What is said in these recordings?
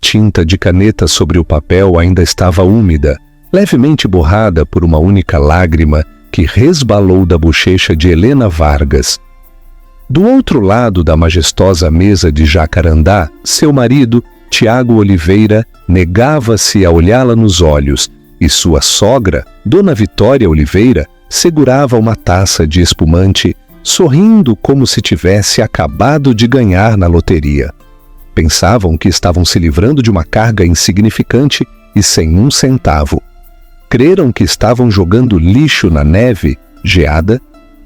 tinta de caneta sobre o papel ainda estava úmida, levemente borrada por uma única lágrima que resbalou da bochecha de Helena Vargas. Do outro lado da majestosa mesa de jacarandá, seu marido, Tiago Oliveira, negava-se a olhá-la nos olhos, e sua sogra, Dona Vitória Oliveira, segurava uma taça de espumante, sorrindo como se tivesse acabado de ganhar na loteria. Pensavam que estavam se livrando de uma carga insignificante e sem um centavo. Creram que estavam jogando lixo na neve, geada,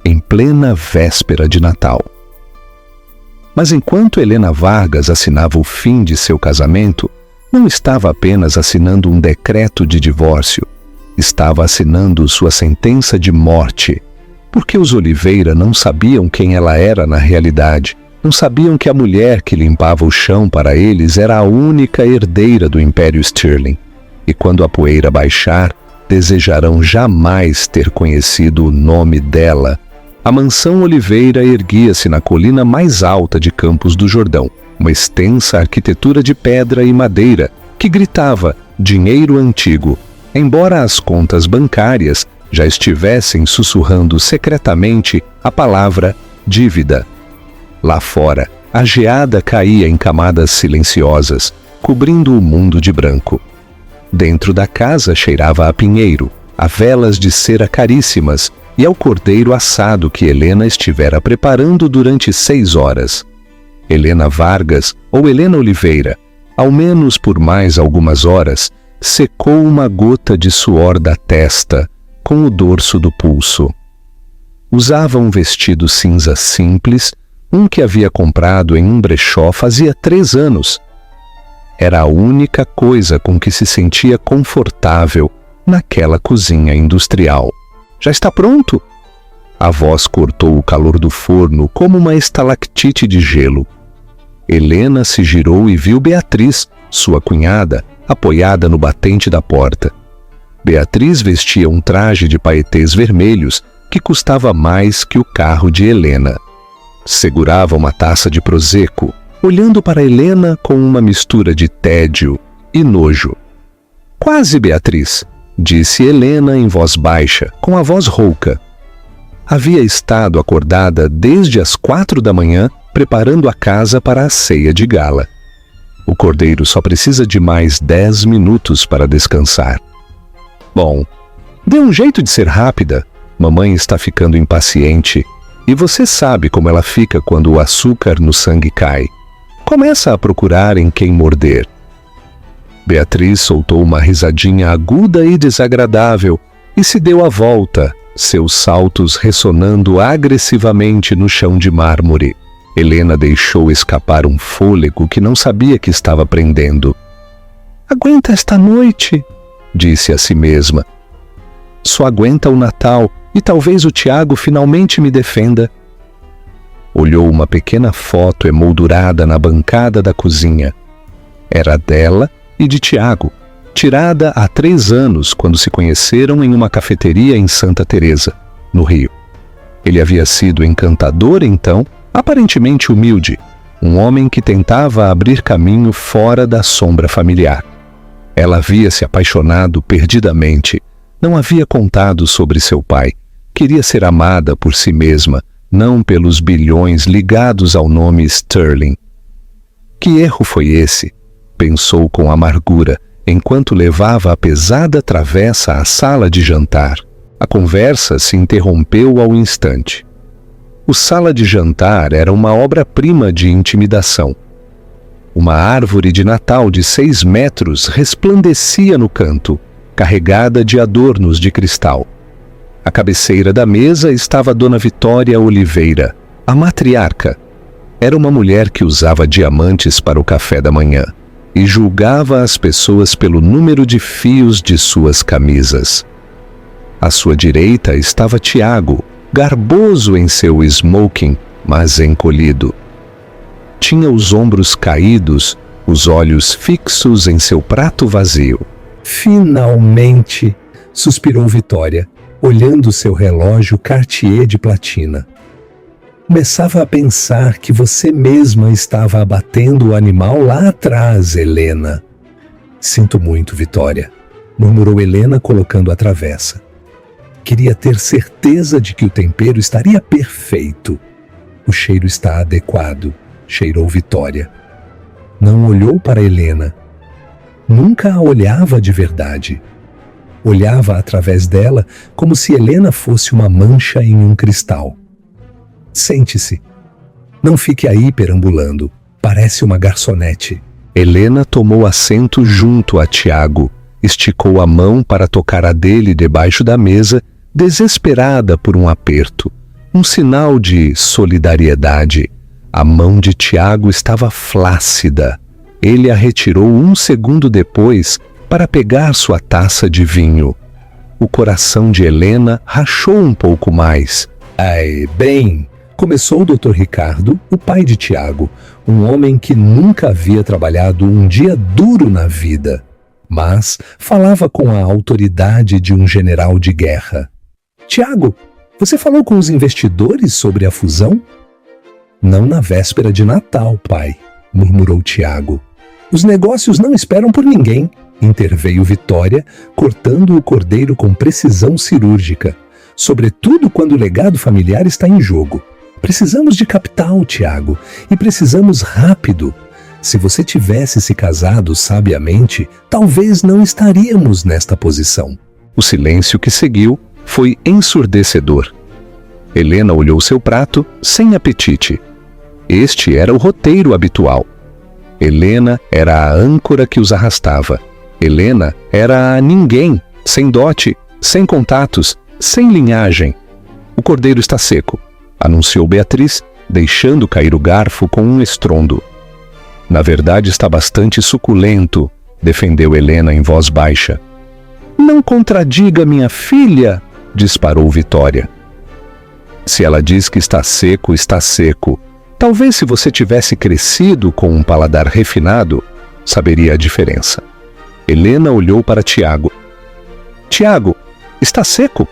em plena véspera de Natal. Mas enquanto Helena Vargas assinava o fim de seu casamento, não estava apenas assinando um decreto de divórcio, estava assinando sua sentença de morte, porque os Oliveira não sabiam quem ela era na realidade, não sabiam que a mulher que limpava o chão para eles era a única herdeira do Império Stirling, e quando a poeira baixar, desejarão jamais ter conhecido o nome dela. A mansão Oliveira erguia-se na colina mais alta de Campos do Jordão, uma extensa arquitetura de pedra e madeira que gritava dinheiro antigo, embora as contas bancárias já estivessem sussurrando secretamente a palavra dívida. Lá fora, a geada caía em camadas silenciosas, cobrindo o mundo de branco. Dentro da casa cheirava a pinheiro, a velas de cera caríssimas e ao cordeiro assado que Helena estivera preparando durante 6 horas. Helena Vargas ou Helena Oliveira, ao menos por mais algumas horas, secou uma gota de suor da testa com o dorso do pulso. Usava um vestido cinza simples, um que havia comprado em um brechó fazia 3 anos. Era a única coisa com que se sentia confortável naquela cozinha industrial. Já está pronto? A voz cortou o calor do forno como uma estalactite de gelo. Helena se girou e viu Beatriz, sua cunhada, apoiada no batente da porta. Beatriz vestia um traje de paetês vermelhos que custava mais que o carro de Helena. Segurava uma taça de prosecco, olhando para Helena com uma mistura de tédio e nojo. "Quase, Beatriz", disse Helena em voz baixa, com a voz rouca. Havia estado acordada desde as 4 da manhã, preparando a casa para a ceia de gala. O cordeiro só precisa de mais 10 minutos para descansar. Bom, dê um jeito de ser rápida. Mamãe está ficando impaciente e você sabe como ela fica quando o açúcar no sangue cai. Começa a procurar em quem morder. Beatriz soltou uma risadinha aguda e desagradável e se deu a volta, seus saltos ressonando agressivamente no chão de mármore. Helena deixou escapar um fôlego que não sabia que estava prendendo. "Aguenta esta noite", disse a si mesma. "Só aguenta o Natal e talvez o Tiago finalmente me defenda." Olhou uma pequena foto emoldurada na bancada da cozinha. Era dela e de Tiago, tirada há 3 anos quando se conheceram em uma cafeteria em Santa Teresa, no Rio. Ele havia sido encantador então, aparentemente humilde, um homem que tentava abrir caminho fora da sombra familiar. Ela havia se apaixonado perdidamente, não havia contado sobre seu pai, queria ser amada por si mesma, não pelos bilhões ligados ao nome Stirling. Que erro foi esse? Pensou com amargura, enquanto levava a pesada travessa à sala de jantar. A conversa se interrompeu ao instante. O sala de jantar era uma obra-prima de intimidação. Uma árvore de Natal de 6 metros resplandecia no canto, carregada de adornos de cristal. À cabeceira da mesa estava Dona Vitória Oliveira, a matriarca. Era uma mulher que usava diamantes para o café da manhã e julgava as pessoas pelo número de fios de suas camisas. À sua direita estava Tiago, garboso em seu smoking, mas encolhido. Tinha os ombros caídos, os olhos fixos em seu prato vazio. "Finalmente!", suspirou Vitória, olhando seu relógio Cartier de platina. "Começava a pensar que você mesma estava abatendo o animal lá atrás, Helena." Sinto muito, Vitória, murmurou Helena colocando a travessa. Queria ter certeza de que o tempero estaria perfeito. O cheiro está adequado, cheirou Vitória. Não olhou para Helena. Nunca a olhava de verdade. Olhava através dela como se Helena fosse uma mancha em um cristal. Sente-se. Não fique aí perambulando. Parece uma garçonete. Helena tomou assento junto a Tiago, esticou a mão para tocar a dele debaixo da mesa, desesperada por um aperto, um sinal de solidariedade. A mão de Tiago estava flácida. Ele a retirou um segundo depois para pegar sua taça de vinho. O coração de Helena rachou um pouco mais. Ai, bem, começou o Dr. Ricardo, o pai de Tiago, um homem que nunca havia trabalhado um dia duro na vida, mas falava com a autoridade de um general de guerra. Tiago, você falou com os investidores sobre a fusão? Não na véspera de Natal, pai, murmurou Tiago. Os negócios não esperam por ninguém, interveio Vitória, cortando o cordeiro com precisão cirúrgica, sobretudo quando o legado familiar está em jogo. Precisamos de capital, Tiago, e precisamos rápido. Se você tivesse se casado sabiamente, talvez não estaríamos nesta posição. O silêncio que seguiu foi ensurdecedor. Helena olhou seu prato sem apetite. Este era o roteiro habitual. Helena era a âncora que os arrastava. Helena era a ninguém, sem dote, sem contatos, sem linhagem. O cordeiro está seco, anunciou Beatriz, deixando cair o garfo com um estrondo. Na verdade, está bastante suculento, defendeu Helena em voz baixa. Não contradiga minha filha, disparou Vitória. Se ela diz que está seco, está seco. Talvez se você tivesse crescido com um paladar refinado, saberia a diferença. Helena olhou para Tiago. Tiago, está seco?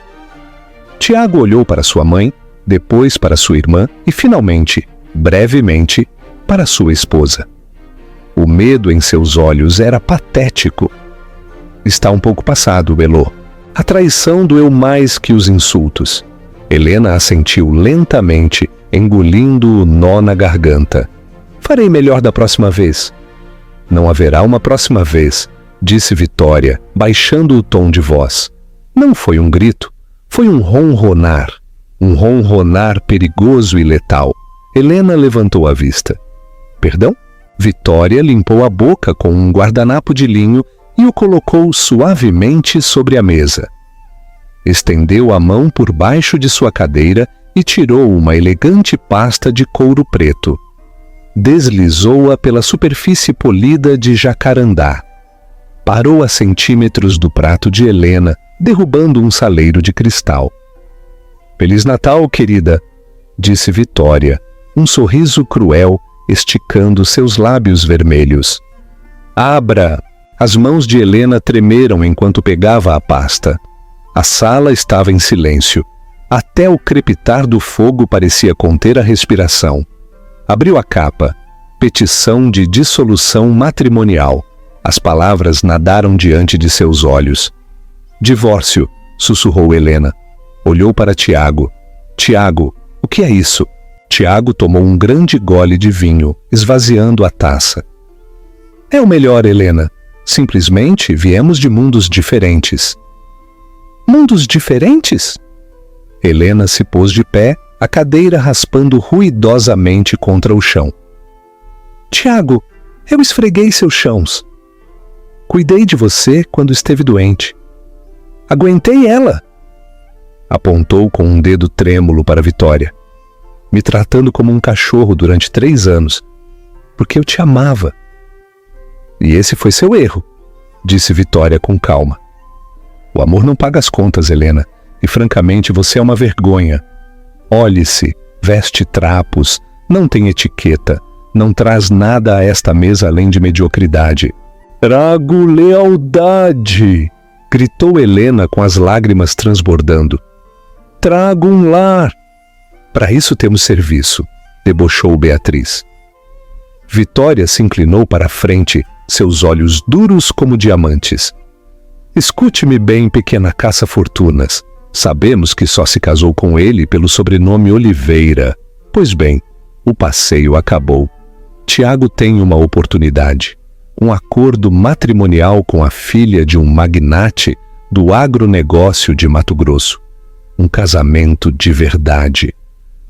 Tiago olhou para sua mãe, depois para sua irmã e, finalmente, brevemente, para sua esposa. O medo em seus olhos era patético. Está um pouco passado, Belô. A traição doeu mais que os insultos. Helena assentiu lentamente, engolindo o nó na garganta. Farei melhor da próxima vez. Não haverá uma próxima vez, disse Vitória, baixando o tom de voz. Não foi um grito, foi um ronronar perigoso e letal. Helena levantou a vista. Perdão? Vitória limpou a boca com um guardanapo de linho e o colocou suavemente sobre a mesa. Estendeu a mão por baixo de sua cadeira e tirou uma elegante pasta de couro preto. Deslizou-a pela superfície polida de jacarandá. Parou a centímetros do prato de Helena, derrubando um saleiro de cristal. Feliz Natal, querida, disse Vitória, um sorriso cruel esticando seus lábios vermelhos. Abra! As mãos de Helena tremeram enquanto pegava a pasta. A sala estava em silêncio. Até o crepitar do fogo parecia conter a respiração. Abriu a capa. Petição de dissolução matrimonial. As palavras nadaram diante de seus olhos. Divórcio, sussurrou Helena. Olhou para Tiago. Tiago, o que é isso? Tiago tomou um grande gole de vinho, esvaziando a taça. É o melhor, Helena. Simplesmente viemos de mundos diferentes. Mundos diferentes? Helena se pôs de pé, a cadeira raspando ruidosamente contra o chão. Tiago, eu esfreguei seus chãos. Cuidei de você quando esteve doente. Aguentei ela. Apontou com um dedo trêmulo para Vitória. Me tratando como um cachorro durante 3 anos, porque eu te amava. E esse foi seu erro, disse Vitória com calma. O amor não paga as contas, Helena, e francamente você é uma vergonha. Olhe-se, veste trapos, não tem etiqueta, não traz nada a esta mesa além de mediocridade. Trago lealdade, gritou Helena com as lágrimas transbordando. Trago um lar. Para isso temos serviço, debochou Beatriz. Vitória se inclinou para a frente, seus olhos duros como diamantes. Escute-me bem, pequena caça-fortunas. Sabemos que só se casou com ele pelo sobrenome Oliveira. Pois bem, o passeio acabou. Tiago tem uma oportunidade. Um acordo matrimonial com a filha de um magnate do agronegócio de Mato Grosso. Um casamento de verdade.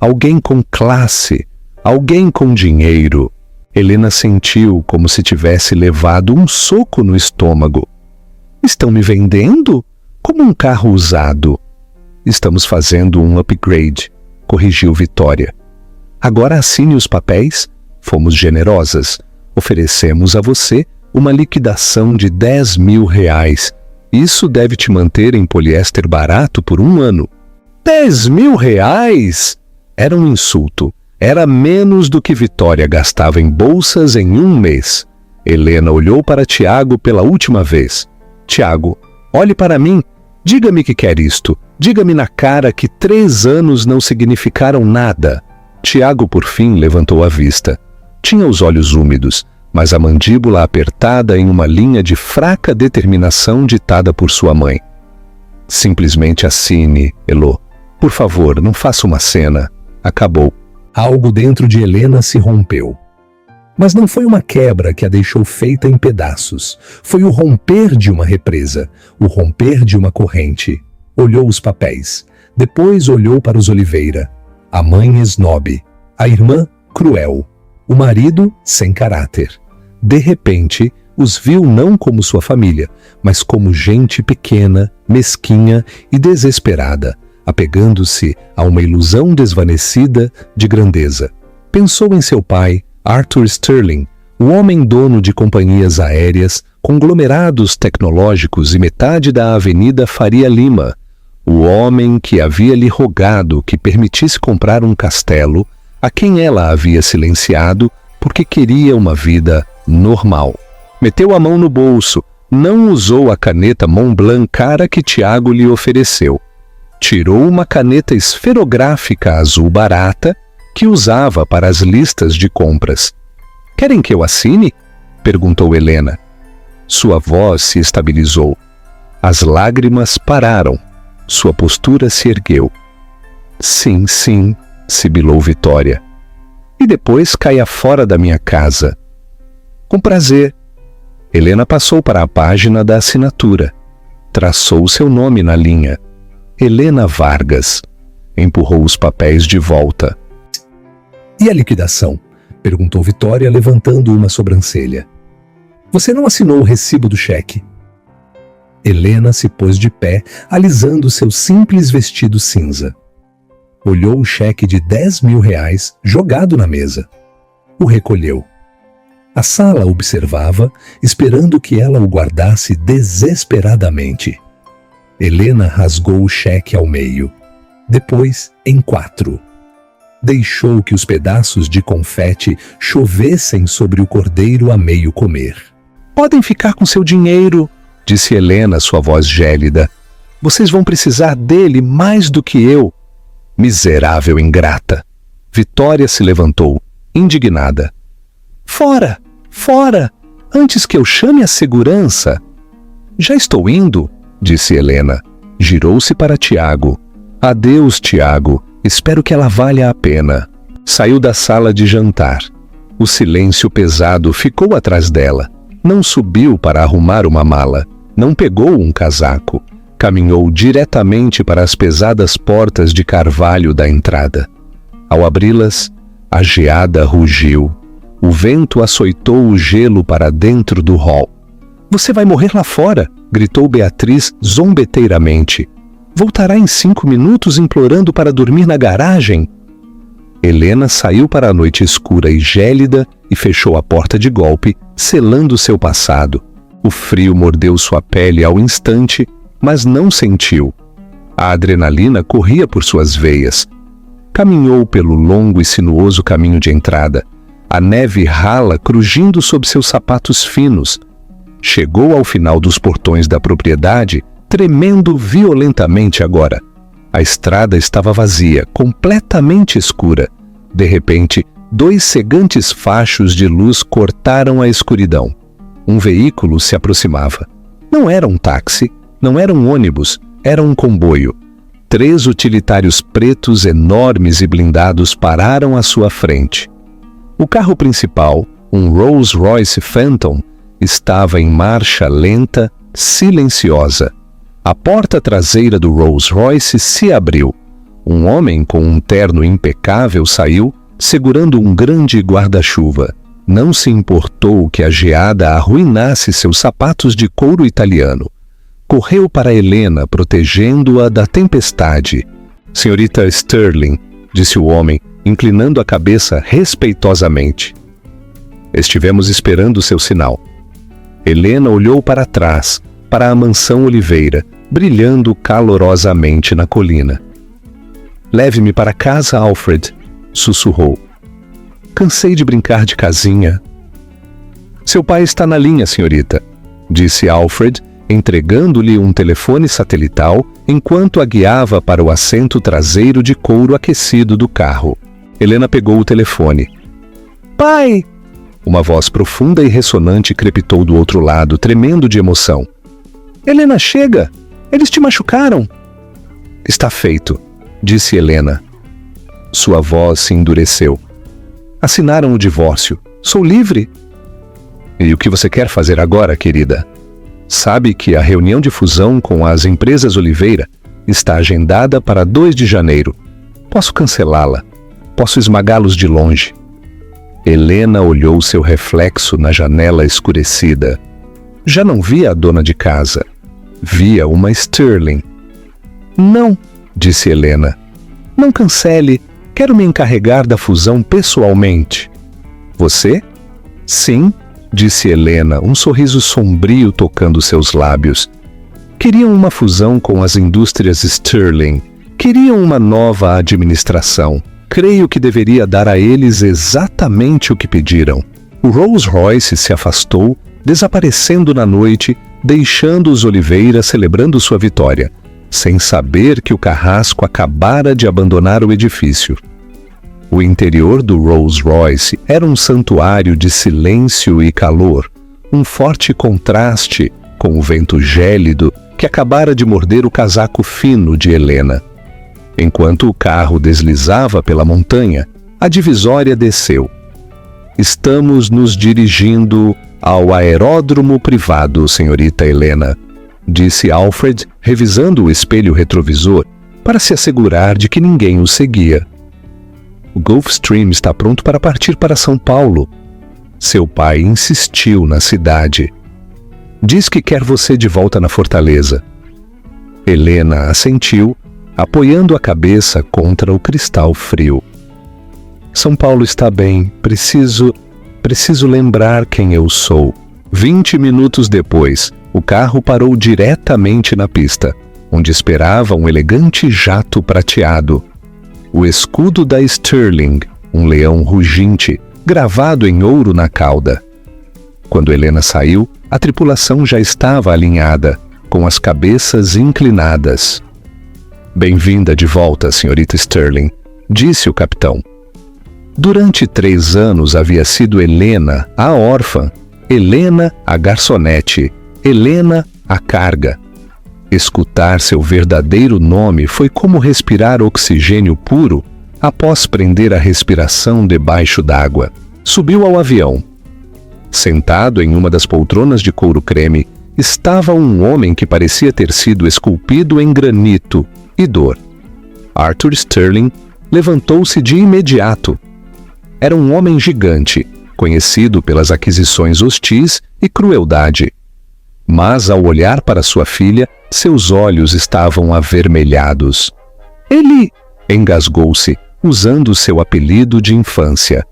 Alguém com classe, alguém com dinheiro. Helena sentiu como se tivesse levado um soco no estômago. Estão me vendendo? Como um carro usado. Estamos fazendo um upgrade, corrigiu Vitória. Agora assine os papéis. Fomos generosas. Oferecemos a você uma liquidação de R$10.000. Isso deve te manter em poliéster barato por 1 ano. R$10.000? Era um insulto. Era menos do que Vitória gastava em bolsas em 1 mês. Helena olhou para Tiago pela última vez. Tiago, olhe para mim. Diga-me que quer isto. Diga-me na cara que 3 anos não significaram nada. Tiago, por fim, levantou a vista. Tinha os olhos úmidos, mas a mandíbula apertada em uma linha de fraca determinação ditada por sua mãe. Simplesmente assine, Elô. Por favor, não faça uma cena. Acabou. Algo dentro de Helena se rompeu. Mas não foi uma quebra que a deixou feita em pedaços. Foi o romper de uma represa, o romper de uma corrente. Olhou os papéis. Depois olhou para os Oliveira. A mãe esnobe. A irmã cruel. O marido sem caráter. De repente, os viu não como sua família, mas como gente pequena, mesquinha e desesperada, apegando-se a uma ilusão desvanecida de grandeza. Pensou em seu pai, Arthur Sterling, o homem dono de companhias aéreas, conglomerados tecnológicos e metade da Avenida Faria Lima, o homem que havia lhe rogado que permitisse comprar um castelo, a quem ela havia silenciado porque queria uma vida normal. Meteu a mão no bolso, não usou a caneta Montblanc cara que Tiago lhe ofereceu. Tirou uma caneta esferográfica azul barata que usava para as listas de compras. Querem que eu assine? Perguntou Helena. Sua voz se estabilizou. As lágrimas pararam. Sua postura se ergueu. Sim, sim, sibilou Vitória. E depois caia fora da minha casa. Com prazer. Helena passou para a página da assinatura. Traçou seu nome na linha. Helena Vargas. Empurrou os papéis de volta. E a liquidação? Perguntou Vitória, levantando uma sobrancelha. Você não assinou o recibo do cheque? Helena se pôs de pé, alisando seu simples vestido cinza. Olhou o cheque de R$10.000 jogado na mesa. O recolheu. A sala observava, esperando que ela o guardasse desesperadamente. Helena rasgou o cheque ao meio, depois em 4. Deixou que os pedaços de confete chovessem sobre o cordeiro a meio comer. Podem ficar com seu dinheiro, disse Helena, sua voz gélida. Vocês vão precisar dele mais do que eu. Miserável ingrata. Vitória se levantou, indignada. Fora, fora, antes que eu chame a segurança. Já estou indo, disse Helena. Girou-se para Tiago. Adeus, Tiago. Espero que ela valha a pena. Saiu da sala de jantar. O silêncio pesado ficou atrás dela. Não subiu para arrumar uma mala. Não pegou um casaco. Caminhou diretamente para as pesadas portas de carvalho da entrada. Ao abri-las, a geada rugiu. O vento açoitou o gelo para dentro do hall. Você vai morrer lá fora, gritou Beatriz zombeteiramente. Voltará em 5 minutos implorando para dormir na garagem. Helena saiu para a noite escura e gélida e fechou a porta de golpe, selando seu passado. O frio mordeu sua pele ao instante, mas não sentiu. A adrenalina corria por suas veias. Caminhou pelo longo e sinuoso caminho de entrada, a neve rala crujindo sob seus sapatos finos. Chegou ao final dos portões da propriedade, tremendo violentamente agora. A estrada estava vazia, completamente escura. De repente, 2 cegantes fachos de luz cortaram a escuridão. Um veículo se aproximava. Não era um táxi, não era um ônibus, era um comboio. 3 utilitários pretos enormes e blindados pararam à sua frente. O carro principal, um Rolls-Royce Phantom, estava em marcha lenta, silenciosa. A porta traseira do Rolls-Royce se abriu. Um homem com um terno impecável saiu, segurando um grande guarda-chuva. Não se importou que a geada arruinasse seus sapatos de couro italiano. Correu para Helena, protegendo-a da tempestade. "Senhorita Sterling", disse o homem, inclinando a cabeça respeitosamente. "Estivemos esperando seu sinal." Helena olhou para trás, para a mansão Oliveira, brilhando calorosamente na colina. "Leve-me para casa, Alfred", sussurrou. "Cansei de brincar de casinha." "Seu pai está na linha, senhorita", disse Alfred, entregando-lhe um telefone satelital enquanto a guiava para o assento traseiro de couro aquecido do carro. Helena pegou o telefone. "Pai!" Uma voz profunda e ressonante crepitou do outro lado, tremendo de emoção. "Helena, chega! Eles te machucaram!" "Está feito", disse Helena. Sua voz se endureceu. "Assinaram o divórcio. Sou livre." "E o que você quer fazer agora, querida?" "Sabe que a reunião de fusão com as empresas Oliveira está agendada para 2 de janeiro. Posso cancelá-la. Posso esmagá-los de longe." Helena olhou seu reflexo na janela escurecida. Já não via a dona de casa. Via uma Sterling. "Não", disse Helena. "Não cancele. Quero me encarregar da fusão pessoalmente." "Você?" "Sim", disse Helena, um sorriso sombrio tocando seus lábios. Queriam uma fusão com as indústrias Sterling. Queriam uma nova administração. Creio que deveria dar a eles exatamente o que pediram. O Rolls-Royce se afastou, desaparecendo na noite, deixando os Oliveira celebrando sua vitória, sem saber que o carrasco acabara de abandonar o edifício. O interior do Rolls-Royce era um santuário de silêncio e calor, um forte contraste com o vento gélido que acabara de morder o casaco fino de Helena. Enquanto o carro deslizava pela montanha, a divisória desceu. "Estamos nos dirigindo ao aeródromo privado, senhorita Helena", disse Alfred, revisando o espelho retrovisor para se assegurar de que ninguém o seguia. "O Gulfstream está pronto para partir para São Paulo." Seu pai insistiu na cidade. "Diz que quer você de volta na fortaleza." Helena assentiu, apoiando a cabeça contra o cristal frio. "São Paulo está bem. Preciso lembrar quem eu sou." 20 minutos depois, o carro parou diretamente na pista, onde esperava um elegante jato prateado. O escudo da Sterling, um leão ruginte, gravado em ouro na cauda. Quando Helena saiu, a tripulação já estava alinhada, com as cabeças inclinadas. "Bem-vinda de volta, senhorita Sterling", disse o capitão. Durante 3 anos havia sido Helena, a órfã, Helena, a garçonete, Helena, a carga. Escutar seu verdadeiro nome foi como respirar oxigênio puro após prender a respiração debaixo d'água. Subiu ao avião. Sentado em uma das poltronas de couro creme, estava um homem que parecia ter sido esculpido em granito e dor. Arthur Sterling levantou-se de imediato. Era um homem gigante, conhecido pelas aquisições hostis e crueldade. Mas ao olhar para sua filha, seus olhos estavam avermelhados. "Ele!" engasgou-se, usando seu apelido de infância.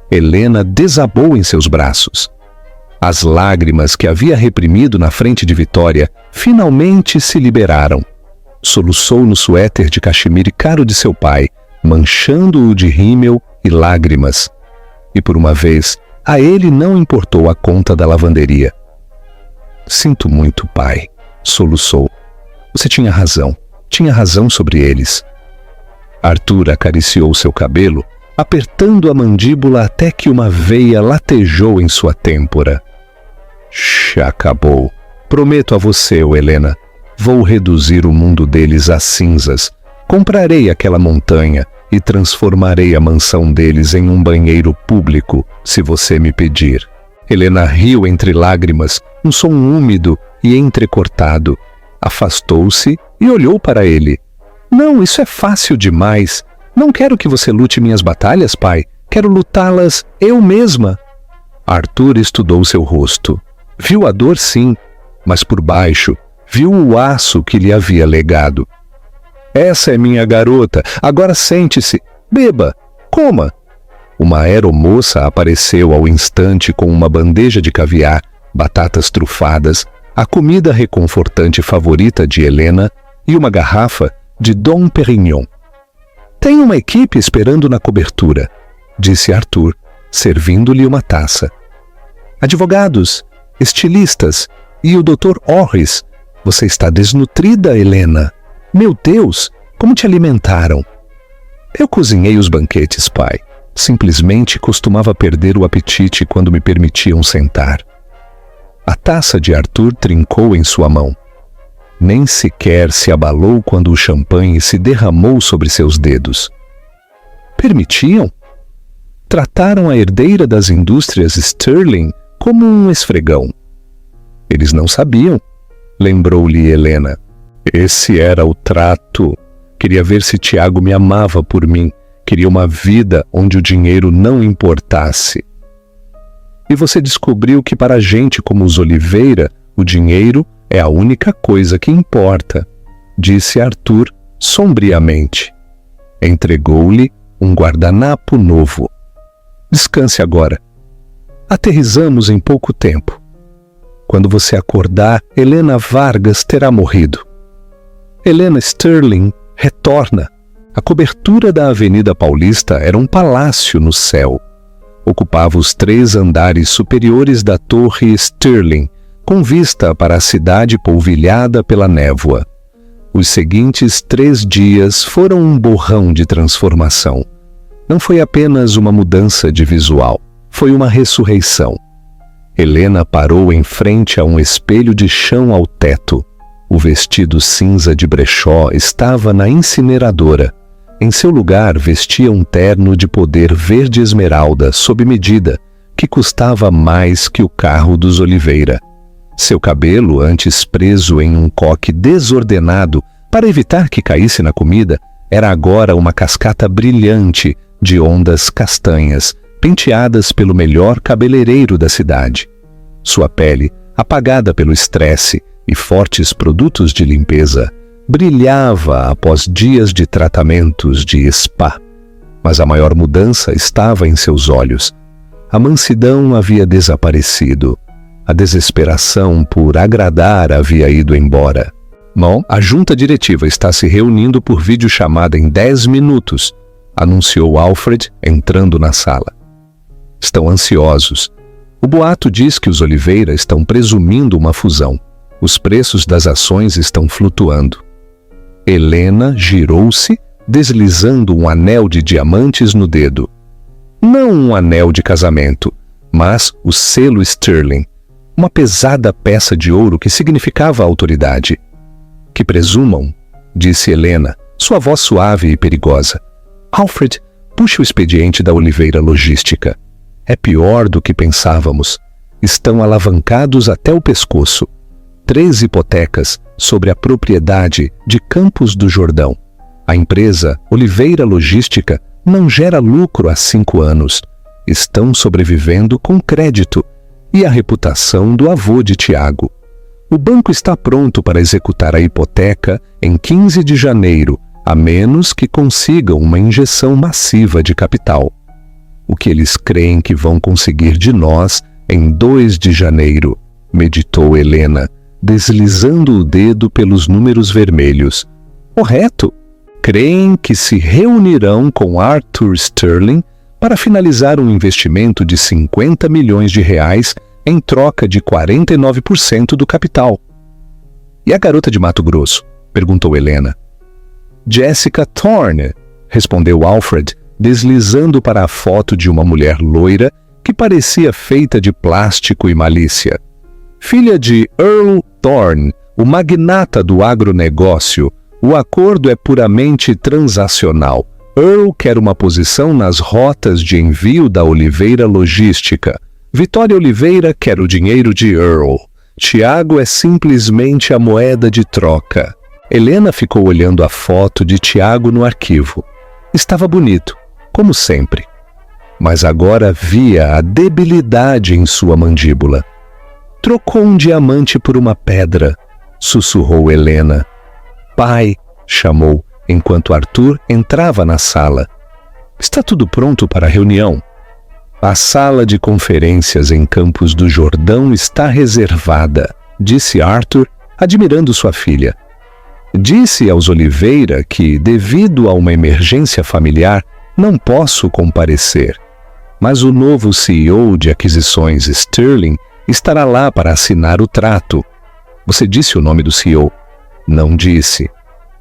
Helena desabou em seus braços. As lágrimas que havia reprimido na frente de Vitória finalmente se liberaram. Soluçou no suéter de cachemire caro de seu pai, manchando-o de rímel e lágrimas. E por uma vez, a ele não importou a conta da lavanderia. "Sinto muito, pai", soluçou. "Você tinha razão sobre eles." Arthur acariciou seu cabelo, apertando a mandíbula até que uma veia latejou em sua têmpora. Acabou. Prometo a você, Helena. Vou reduzir o mundo deles a cinzas. Comprarei aquela montanha e transformarei a mansão deles em um banheiro público, se você me pedir. Helena riu entre lágrimas, um som úmido e entrecortado. Afastou-se e olhou para ele. Não, isso é fácil demais. Não quero que você lute minhas batalhas, pai. Quero lutá-las eu mesma. Arthur estudou seu rosto. Viu a dor, sim, mas por baixo viu o aço que lhe havia legado. Essa é minha garota. Agora sente-se, beba, coma. Uma aeromoça apareceu ao instante com uma bandeja de caviar, batatas trufadas, a comida reconfortante favorita de Helena e uma garrafa de Dom Perignon. Tem uma equipe esperando na cobertura, disse Arthur, servindo-lhe uma taça. Advogados, estilistas e o Dr. Orris. Você está desnutrida, Helena. Meu Deus, como te alimentaram? Eu cozinhei os banquetes, pai. Simplesmente costumava perder o apetite quando me permitiam sentar. A taça de Arthur trincou em sua mão. Nem sequer se abalou quando o champanhe se derramou sobre seus dedos. Permitiam? Trataram a herdeira das indústrias Sterling como um esfregão. Eles não sabiam, lembrou-lhe Helena. Esse era o trato. Queria ver se Tiago me amava por mim. Queria uma vida onde o dinheiro não importasse. E você descobriu que para gente como os Oliveira, o dinheiro é a única coisa que importa, disse Arthur sombriamente. Entregou-lhe um guardanapo novo. Descanse agora. Aterrissamos em pouco tempo. Quando você acordar, Helena Vargas terá morrido. Helena Sterling retorna. A cobertura da Avenida Paulista era um palácio no céu. Ocupava os 3 andares superiores da Torre Sterling, com vista para a cidade polvilhada pela névoa. Os seguintes 3 dias foram um borrão de transformação. Não foi apenas uma mudança de visual, foi uma ressurreição. Helena parou em frente a um espelho de chão ao teto. O vestido cinza de brechó estava na incineradora. Em seu lugar vestia um terno de poder verde esmeralda sob medida, que custava mais que o carro dos Oliveira. Seu cabelo, antes preso em um coque desordenado para evitar que caísse na comida, era agora uma cascata brilhante de ondas castanhas, penteadas pelo melhor cabeleireiro da cidade. Sua pele, apagada pelo estresse e fortes produtos de limpeza, brilhava após dias de tratamentos de spa. Mas a maior mudança estava em seus olhos. A mansidão havia desaparecido. A desesperação por agradar havia ido embora. Bom, a junta diretiva está se reunindo por videochamada em 10 minutos, anunciou Alfred entrando na sala. Estão ansiosos. O boato diz que os Oliveira estão presumindo uma fusão. Os preços das ações estão flutuando. Helena girou-se, deslizando um anel de diamantes no dedo. Não um anel de casamento, mas o selo Sterling, uma pesada peça de ouro que significava autoridade. Que presumam, disse Helena, sua voz suave e perigosa. Alfred, puxe o expediente da Oliveira Logística. É pior do que pensávamos. Estão alavancados até o pescoço. 3 hipotecas sobre a propriedade de Campos do Jordão. A empresa Oliveira Logística não gera lucro há 5 anos. Estão sobrevivendo com crédito e a reputação do avô de Tiago. O banco está pronto para executar a hipoteca em 15 de janeiro, a menos que consigam uma injeção massiva de capital. O que eles creem que vão conseguir de nós em 2 de janeiro, meditou Helena, deslizando o dedo pelos números vermelhos. Correto. Creem que se reunirão com Arthur Sterling para finalizar um investimento de 50 milhões de reais em troca de 49% do capital. E a garota de Mato Grosso? Perguntou Helena. Jessica Thorne, respondeu Alfred, deslizando para a foto de uma mulher loira que parecia feita de plástico e malícia. filha de Earl Thorne, o magnata do agronegócio. O acordo é puramente transacional. Earl quer uma posição nas rotas de envio da Oliveira Logística. Vitória Oliveira quer o dinheiro de Earl. Tiago é simplesmente a moeda de troca. Helena ficou olhando a foto de Tiago no arquivo. Estava bonito, como sempre. Mas agora via a debilidade em sua mandíbula. Trocou um diamante por uma pedra, sussurrou Helena. Pai, chamou, enquanto Arthur entrava na sala. Está tudo pronto para a reunião. A sala de conferências em Campos do Jordão está reservada, disse Arthur, admirando sua filha. Disse aos Oliveira que, devido a uma emergência familiar, não posso comparecer. Mas o novo CEO de aquisições, Sterling, estará lá para assinar o trato. Você disse o nome do CEO? Não disse.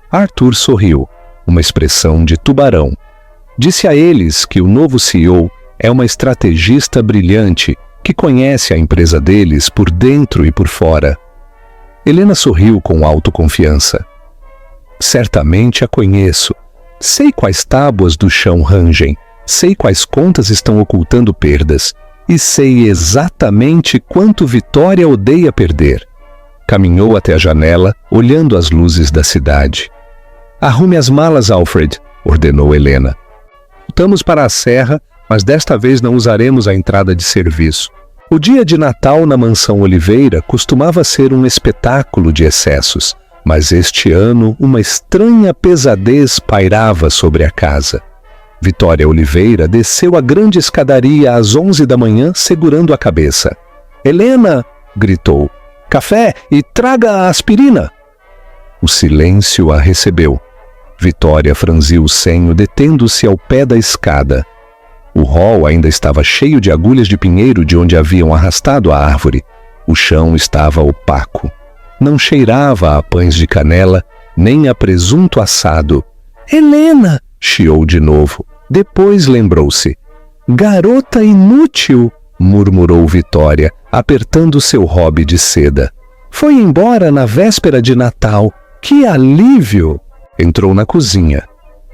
Arthur sorriu, uma expressão de tubarão. Disse a eles que o novo CEO é uma estrategista brilhante que conhece a empresa deles por dentro e por fora. Helena sorriu com autoconfiança. Certamente a conheço. Sei quais tábuas do chão rangem. Sei quais contas estão ocultando perdas. E sei exatamente quanto Vitória odeia perder. Caminhou até a janela, olhando as luzes da cidade. Arrume as malas, Alfred, ordenou Helena. Voltamos para a serra, mas desta vez não usaremos a entrada de serviço. O dia de Natal na mansão Oliveira costumava ser um espetáculo de excessos, mas este ano uma estranha pesadez pairava sobre a casa. Vitória Oliveira desceu a grande escadaria às 11 da manhã segurando a cabeça. Helena, gritou, café e traga a aspirina. O silêncio a recebeu. Vitória franziu o senho, detendo-se ao pé da escada. O hall ainda estava cheio de agulhas de pinheiro de onde haviam arrastado a árvore. O chão estava opaco. Não cheirava a pães de canela, nem a presunto assado. Helena! Chiou de novo. Depois lembrou-se. Garota inútil! Murmurou Vitória, apertando seu hobby de seda. Foi embora na véspera de Natal. Que alívio! Entrou na cozinha.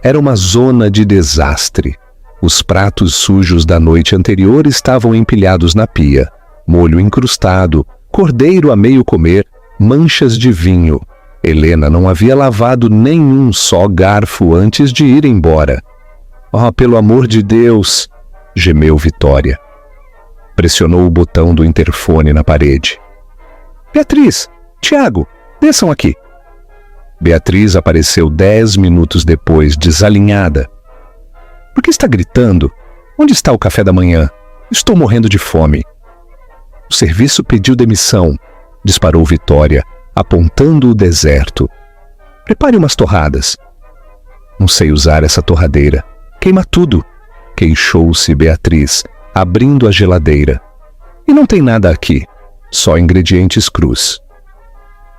Era uma zona de desastre. Os pratos sujos da noite anterior estavam empilhados na pia. Molho encrustado, cordeiro a meio comer, manchas de vinho. Helena não havia lavado nenhum só garfo antes de ir embora. Oh, pelo amor de Deus! Gemeu Vitória. Pressionou o botão do interfone na parede. Beatriz! Tiago! Desçam aqui! Beatriz apareceu 10 minutos depois, desalinhada. Por que está gritando? Onde está o café da manhã? Estou morrendo de fome. O serviço pediu demissão, disparou Vitória, apontando o deserto. Prepare umas torradas. Não sei usar essa torradeira. Queima tudo, queixou-se Beatriz, abrindo a geladeira. E não tem nada aqui, só ingredientes crus.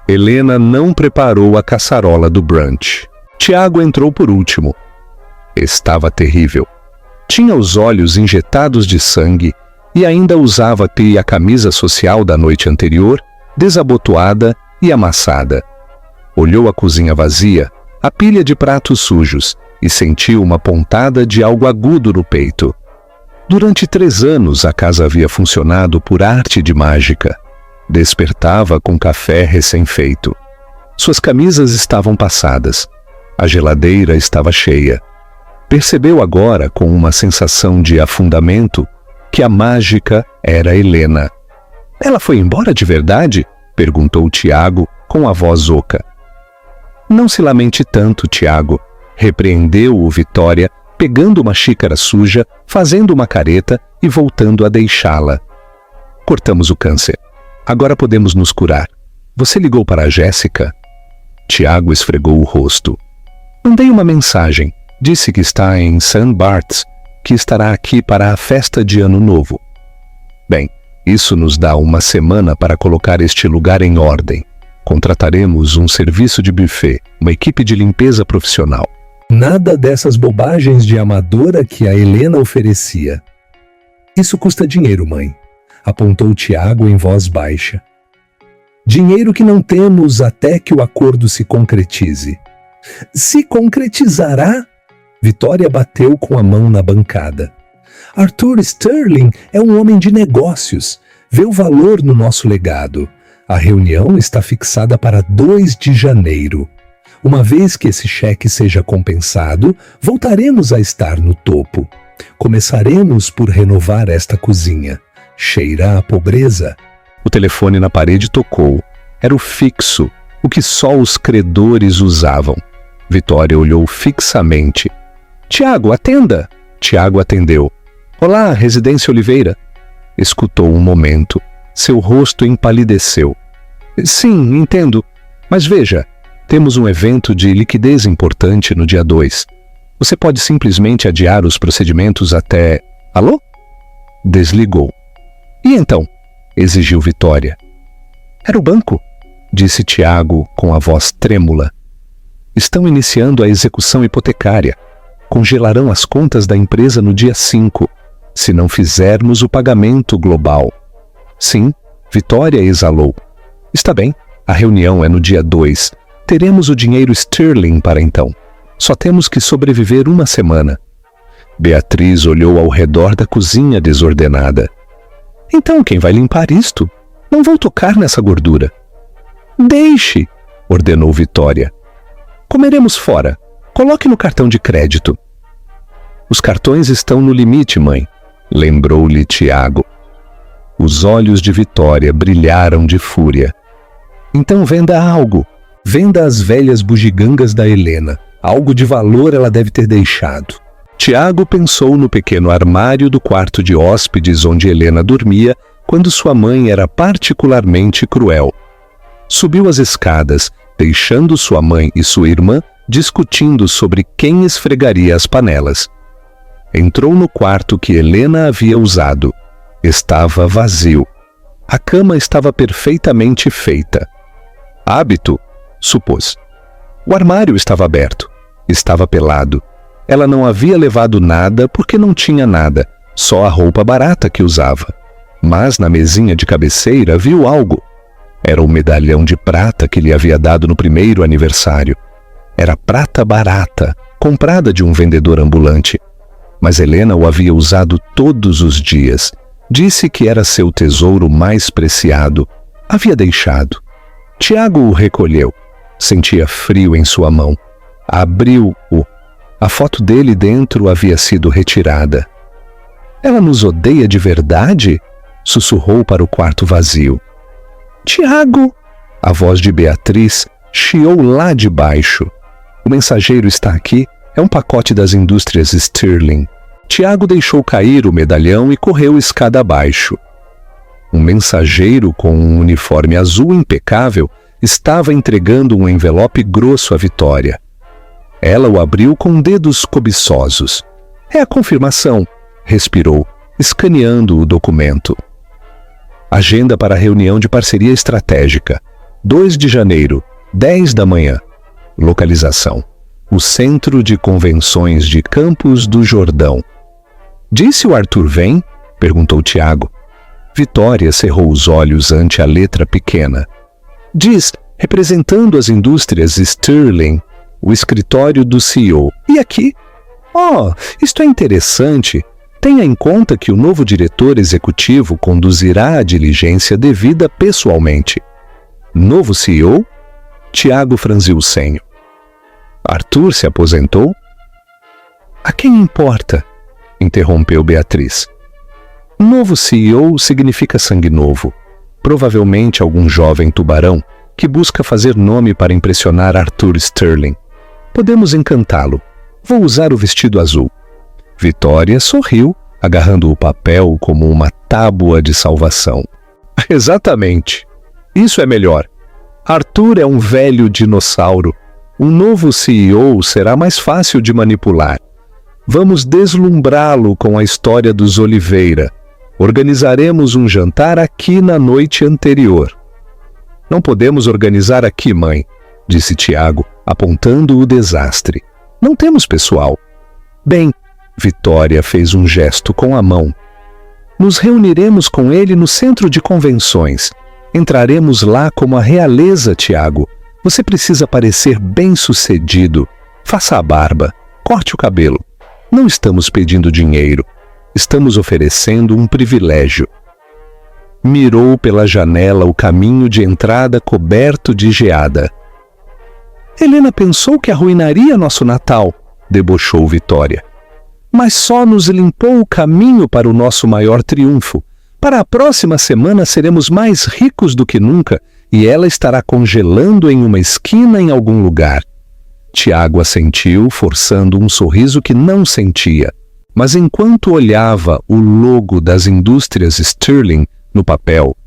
Helena não preparou a caçarola do brunch. Tiago entrou por último. Estava terrível. Tinha os olhos injetados de sangue e ainda usava a camisa social da noite anterior, desabotoada e amassada. Olhou a cozinha vazia, a pilha de pratos sujos, e sentiu uma pontada de algo agudo no peito. Durante 3 anos a casa havia funcionado por arte de mágica. Despertava com café recém-feito. Suas camisas estavam passadas. A geladeira estava cheia. Percebeu agora, com uma sensação de afundamento, que a mágica era Helena. Ela foi embora de verdade? Perguntou Tiago com a voz oca. Não se lamente tanto, Tiago, repreendeu-o Vitória, pegando uma xícara suja, fazendo uma careta e voltando a deixá-la. Cortamos o câncer. Agora podemos nos curar. Você ligou para a Jéssica? Tiago esfregou o rosto. Mandei uma mensagem. Disse que está em St. Bart's, que estará aqui para a festa de Ano Novo. Bem, isso nos dá 1 semana para colocar este lugar em ordem. Contrataremos um serviço de buffet, uma equipe de limpeza profissional. Nada dessas bobagens de amadora que a Helena oferecia. Isso custa dinheiro, mãe, apontou Tiago em voz baixa. Dinheiro que não temos até que o acordo se concretize. Se concretizará? Vitória bateu com a mão na bancada. Arthur Sterling é um homem de negócios. Vê o valor no nosso legado. A reunião está fixada para 2 de janeiro. Uma vez que esse cheque seja compensado, voltaremos a estar no topo. Começaremos por renovar esta cozinha. Cheira a pobreza. O telefone na parede tocou. Era o fixo, o que só os credores usavam. Vitória olhou fixamente. Tiago, atenda! Tiago atendeu. Olá, Residência Oliveira. Escutou um momento. Seu rosto empalideceu. Sim, entendo. Mas veja, temos um evento de liquidez importante no dia 2. Você pode simplesmente adiar os procedimentos até... Alô? Desligou. E então? Exigiu Vitória. Era o banco, disse Tiago com a voz trêmula. Estão iniciando a execução hipotecária. Congelarão as contas da empresa no dia 5, se não fizermos o pagamento global. Sim, Vitória exalou. Está bem, a reunião é no dia 2. Teremos o dinheiro sterling para então. Só temos que sobreviver uma semana. Beatriz olhou ao redor da cozinha desordenada. Então quem vai limpar isto? Não vou tocar nessa gordura. Deixe, ordenou Vitória. Comeremos fora. Coloque no cartão de crédito. Os cartões estão no limite, mãe, lembrou-lhe Tiago. Os olhos de Vitória brilharam de fúria. Então venda algo. Venda as velhas bugigangas da Helena. Algo de valor ela deve ter deixado. Tiago pensou no pequeno armário do quarto de hóspedes onde Helena dormia quando sua mãe era particularmente cruel. Subiu as escadas, deixando sua mãe e sua irmã discutindo sobre quem esfregaria as panelas. Entrou no quarto que Helena havia usado. Estava vazio. A cama estava perfeitamente feita. Hábito, supôs. O armário estava aberto. Estava pelado. Ela não havia levado nada porque não tinha nada, só a roupa barata que usava. Mas na mesinha de cabeceira viu algo. Era o medalhão de prata que lhe havia dado no primeiro aniversário. Era prata barata, comprada de um vendedor ambulante. Mas Helena o havia usado todos os dias. Disse que era seu tesouro mais preciado. Havia deixado. Tiago o recolheu. Sentia frio em sua mão. Abriu-o. A foto dele dentro havia sido retirada. Ela nos odeia de verdade? Sussurrou para o quarto vazio. Tiago! A voz de Beatriz chiou lá de baixo. O mensageiro está aqui. É um pacote das indústrias Sterling. Tiago deixou cair o medalhão e correu escada abaixo. Um mensageiro com um uniforme azul impecável estava entregando um envelope grosso à Vitória. Ela o abriu com dedos cobiçosos. É a confirmação, respirou, escaneando o documento. Agenda para a reunião de parceria estratégica. 2 de janeiro, 10 da manhã. Localização: o Centro de Convenções de Campos do Jordão. Disse o Arthur vem? Perguntou Tiago. Vitória cerrou os olhos ante a letra pequena. Diz, representando as indústrias Sterling, o escritório do CEO. E aqui? Oh, isto é interessante. Tenha em conta que o novo diretor executivo conduzirá a diligência devida pessoalmente. Novo CEO? Tiago franziu o senho. Arthur se aposentou? A quem importa? Interrompeu Beatriz. Novo CEO significa sangue novo. Provavelmente algum jovem tubarão que busca fazer nome para impressionar Arthur Sterling. Podemos encantá-lo. Vou usar o vestido azul. Vitória sorriu, agarrando o papel como uma tábua de salvação. Exatamente. Isso é melhor. Arthur é um velho dinossauro. Um novo CEO será mais fácil de manipular. Vamos deslumbrá-lo com a história dos Oliveira. Organizaremos um jantar aqui na noite anterior. Não podemos organizar aqui, mãe, disse Tiago, apontando o desastre. Não temos pessoal. Bem, Vitória fez um gesto com a mão. Nos reuniremos com ele no centro de convenções. Entraremos lá como a realeza, Tiago. Você precisa parecer bem-sucedido. Faça a barba, corte o cabelo. Não estamos pedindo dinheiro. Estamos oferecendo um privilégio. Mirou pela janela o caminho de entrada coberto de geada. Helena pensou que arruinaria nosso Natal, debochou Vitória. Mas só nos limpou o caminho para o nosso maior triunfo. Para a próxima semana seremos mais ricos do que nunca e ela estará congelando em uma esquina em algum lugar. Tiago assentiu, forçando um sorriso que não sentia. Mas enquanto olhava o logo das indústrias Stirling no papel,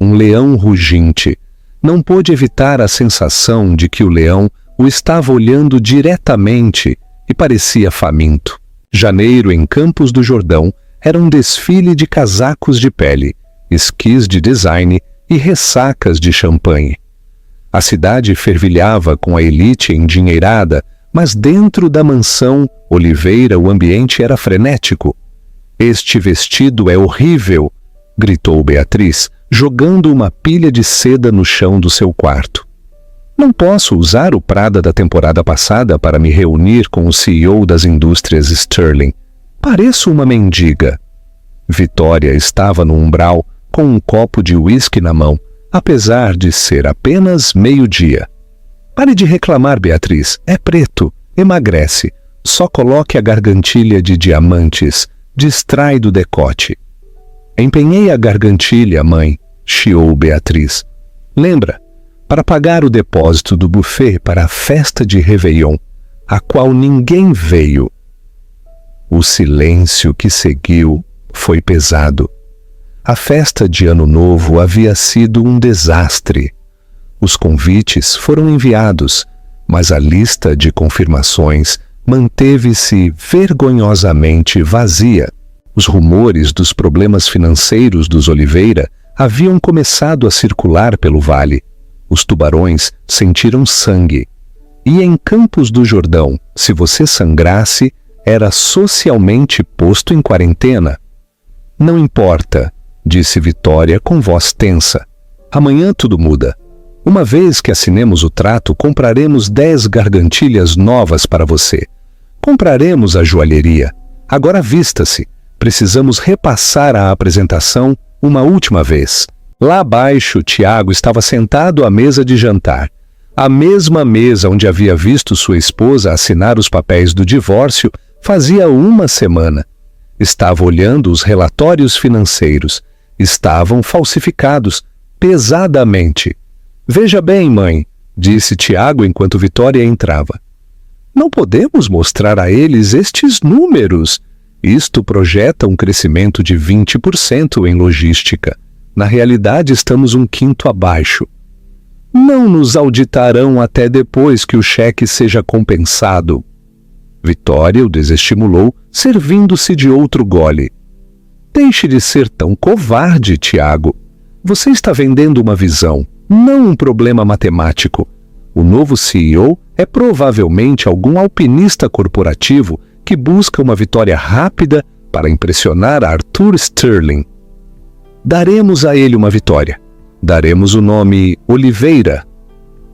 um leão ruginte, não pôde evitar a sensação de que o leão o estava olhando diretamente e parecia faminto. Janeiro em Campos do Jordão era um desfile de casacos de pele, esquis de design e ressacas de champanhe. A cidade fervilhava com a elite endinheirada, mas dentro da mansão Oliveira o ambiente era frenético. "Este vestido é horrível!", gritou Beatriz, jogando uma pilha de seda no chão do seu quarto. "Não posso usar o Prada da temporada passada para me reunir com o CEO das indústrias Stirling. Pareço uma mendiga." Vitória estava no umbral com um copo de uísque na mão, apesar de ser apenas meio-dia. "Pare de reclamar, Beatriz. É preto. Emagrece. Só coloque a gargantilha de diamantes. Distrai do decote." "Empenhei a gargantilha, mãe", chiou Beatriz. "Lembra? Para pagar o depósito do buffet para a festa de Réveillon, a qual ninguém veio." O silêncio que seguiu foi pesado. A festa de Ano Novo havia sido um desastre. Os convites foram enviados, mas a lista de confirmações manteve-se vergonhosamente vazia. Os rumores dos problemas financeiros dos Oliveira haviam começado a circular pelo vale. Os tubarões sentiram sangue. E em Campos do Jordão, se você sangrasse, era socialmente posto em quarentena. "Não importa", disse Vitória com voz tensa. "Amanhã tudo muda. Uma vez que assinemos o trato, compraremos 10 gargantilhas novas para você. Compraremos a joalheria. Agora vista-se. Precisamos repassar a apresentação uma última vez." Lá abaixo, Tiago estava sentado à mesa de jantar. A mesma mesa onde havia visto sua esposa assinar os papéis do divórcio fazia uma semana. Estava olhando os relatórios financeiros. Estavam falsificados, pesadamente. "Veja bem, mãe", disse Tiago enquanto Vitória entrava. "Não podemos mostrar a eles estes números. Isto projeta um crescimento de 20% em logística. Na realidade, estamos um quinto abaixo. Não nos auditarão até depois que o cheque seja compensado." Vitória o desestimulou, servindo-se de outro gole. "Deixe de ser tão covarde, Tiago. Você está vendendo uma visão, não um problema matemático. O novo CEO é provavelmente algum alpinista corporativo que busca uma vitória rápida para impressionar Arthur Stirling. Daremos a ele uma vitória. Daremos o nome Oliveira."